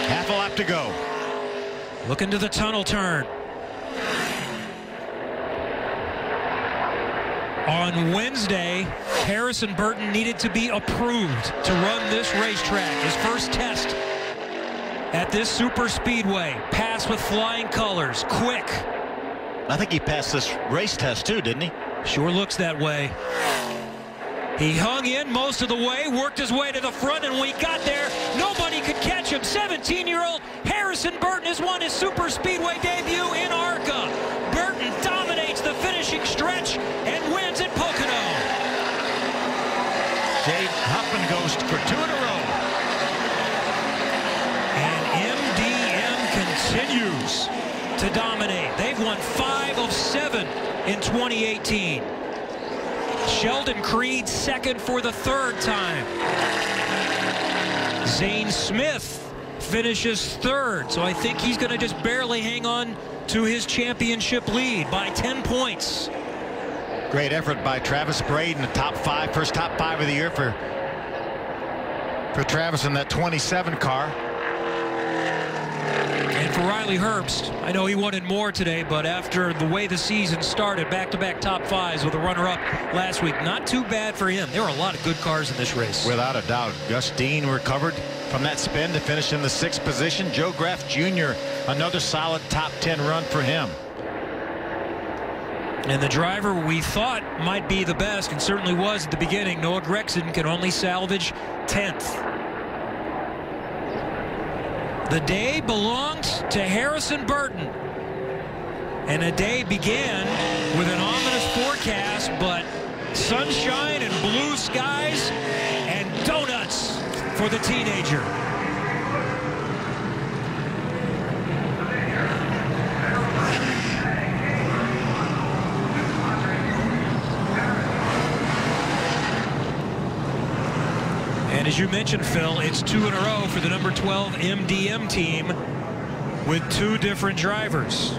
Half a lap to go. Look into the tunnel turn. On Wednesday, Harrison Burton needed to be approved to run this racetrack. His first test at this super speedway. Passed with flying colors. Quick. I think he passed this race test too, didn't he? Sure looks that way. He hung in most of the way, worked his way to the front, and when he got there, nobody could catch him. 17-year-old Harrison Burton has won his super speedway debut in ARCA. Burton dominates the finishing stretch and wins at Pocono. Jade Huffman goes for 2 in a row. And MDM continues to dominate. They've won 5 of 7 in 2018. Sheldon Creed second for the 3rd time. Zane Smith finishes 3rd, so I think he's going to just barely hang on to his championship lead by 10 points. Great effort by Travis Braden, the top 5, first top 5 of the year for Travis in that 27 car. And for Riley Herbst, I know he wanted more today, but after the way the season started, back-to-back top 5s with a runner-up last week, not too bad for him. There were a lot of good cars in this race. Without a doubt. Gus Dean recovered from that spin to finish in the 6th position. Joe Graff Jr., another solid top 10 run for him. And the driver we thought might be the best, and certainly was at the beginning, Noah Gragson, can only salvage 10th. The day belonged to Harrison Burton. And a day began with an ominous forecast, but sunshine and blue skies and donuts for the teenager. And as you mentioned, Phil, it's 2 in a row for the number 12 MDM team with 2 different drivers.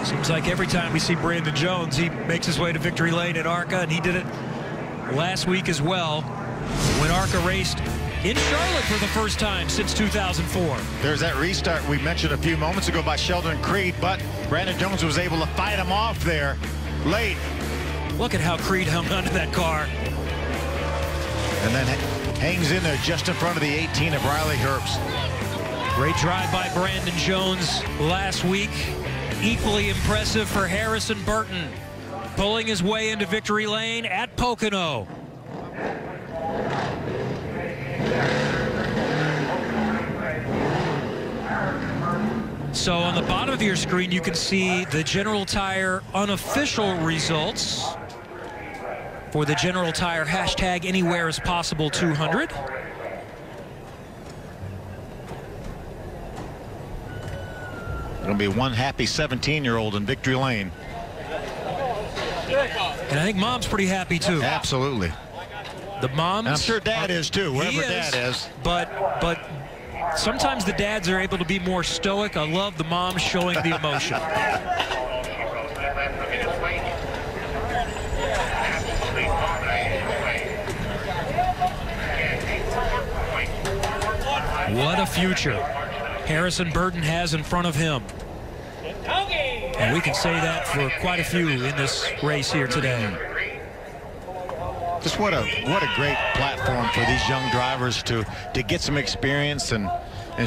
Seems like every time we see Brandon Jones, he makes his way to victory lane at ARCA, and he did it last week as well when ARCA raced in Charlotte for the first time since 2004. There's that restart we mentioned a few moments ago by Sheldon Creed, but Brandon Jones was able to fight him off there late. Look at how Creed hung onto that car. And then hangs in there just in front of the 18 of Riley Herbst. Great drive by Brandon Jones last week. Equally impressive for Harrison Burton, pulling his way into victory lane at Pocono. So on the bottom of your screen, you can see the General Tire unofficial results for the General Tire hashtag Anywhere is Possible 200. It'll be one happy 17-year-old in victory lane. And I think Mom's pretty happy too. Absolutely. The moms. I'm sure Dad is too, wherever Dad is. But sometimes the dads are able to be more stoic. I love the moms showing the emotion. What a future Harrison Burton has in front of him. And we can say that for quite a few in this race here today. Just what a great platform for these young drivers to get some experience and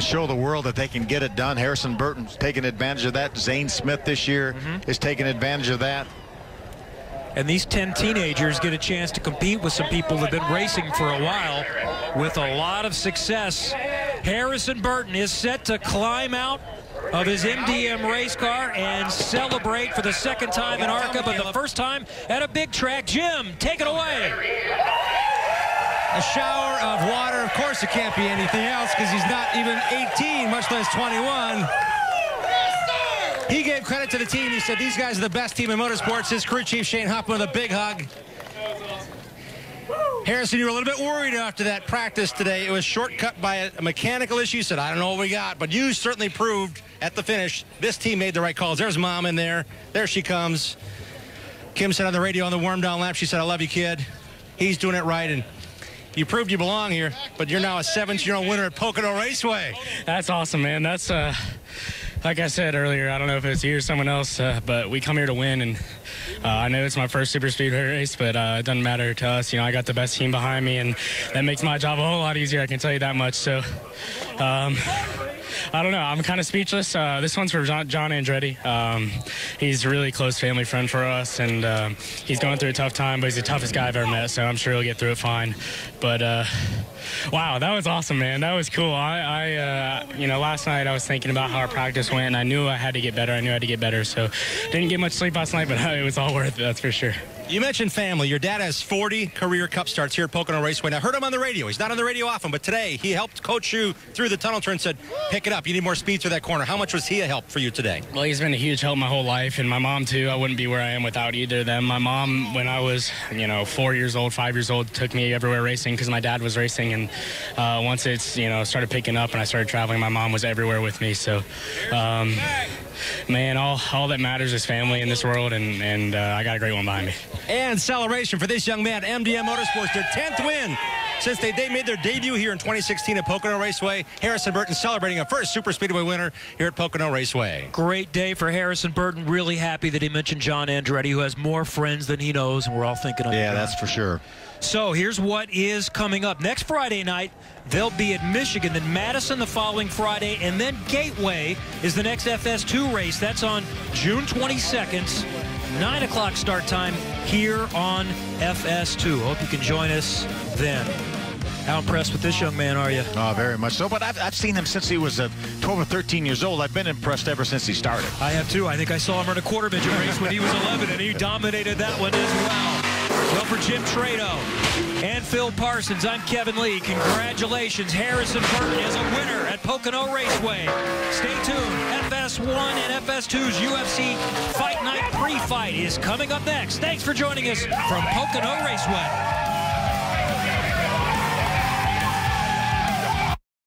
show the world that they can get it done. Harrison Burton's taking advantage of that. Zane Smith this year is taking advantage of that. And these 10 teenagers get a chance to compete with some people that have been racing for a while with a lot of success. Harrison Burton is set to climb out of his MDM race car and celebrate for the 2nd time in ARCA, but the first time at a big track. Jim, take it away. A shower of water. Of course, it can't be anything else because he's not even 18, much less 21. He gave credit to the team. He said these guys are the best team in motorsports. His crew chief, Shane Huffman, with a big hug. Harrison, you were a little bit worried after that practice today. It was shortcut by a mechanical issue. You said, I don't know what we got, but you certainly proved at the finish this team made the right calls. There's Mom in there. There she comes. Kim said on the radio on the warm down lap, she said, I love you, kid. He's doing it right. And You proved you belong here, but you're now a 7th-year-old winner at Pocono Raceway. That's awesome, man. That's, like I said earlier, I don't know if it's you or someone else, but we come here to win, and I know it's my first super speedway race, but it doesn't matter to us. You know, I got the best team behind me, and that makes my job a whole lot easier, I can tell you that much. So, I don't know. I'm kind of speechless. This one's for John Andretti. He's a really close family friend for us, and he's going through a tough time, but he's the toughest guy I've ever met, so I'm sure he'll get through it fine. But, wow, that was awesome, man. That was cool. You know, last night I was thinking about how our practice went, and I knew I had to get better. I knew I had to get better, so didn't get much sleep last night, but it was all worth it, that's for sure. You mentioned family. Your dad has 40 career Cup starts here at Pocono Raceway. I heard him on the radio. He's not on the radio often, but today he helped coach you through the tunnel turn and said, pick it up. You need more speed through that corner. How much was he a help for you today? Well, he's been a huge help my whole life, and my mom, too. I wouldn't be where I am without either of them. My mom, when I was, you know, 4 years old, 5 years old, took me everywhere racing because my dad was racing, and once it's, you know, started picking up and I started traveling, my mom was everywhere with me. So, man, all that matters is family in this world, and I got a great one behind me. And celebration for this young man, MDM Motorsports, their 10th win since they made their debut here in 2016 at Pocono Raceway. Harrison Burton celebrating a first Super Speedway winner here at Pocono Raceway. Great day for Harrison Burton. Really happy that he mentioned John Andretti, who has more friends than he knows, and we're all thinking of him. Yeah, that's for sure. So here's what is coming up. Next Friday night, they'll be at Michigan, then Madison the following Friday, and then Gateway is the next FS2 race. That's on June 22nd, 9 o'clock start time here on FS2. Hope you can join us then. How impressed with this young man are you? Oh, very much so. But I've seen him since he was 12 or 13 years old. I've been impressed ever since he started. I have too. I think I saw him run a quarter midget race when he was 11, and he dominated that one as well. Well, for Jim Trado and Phil Parsons, I'm Kevin Lee. Congratulations, Harrison Burton is a winner at Pocono Raceway. Stay tuned. FS1 and FS2's UFC Fight Night pre-fight is coming up next. Thanks for joining us from Pocono Raceway.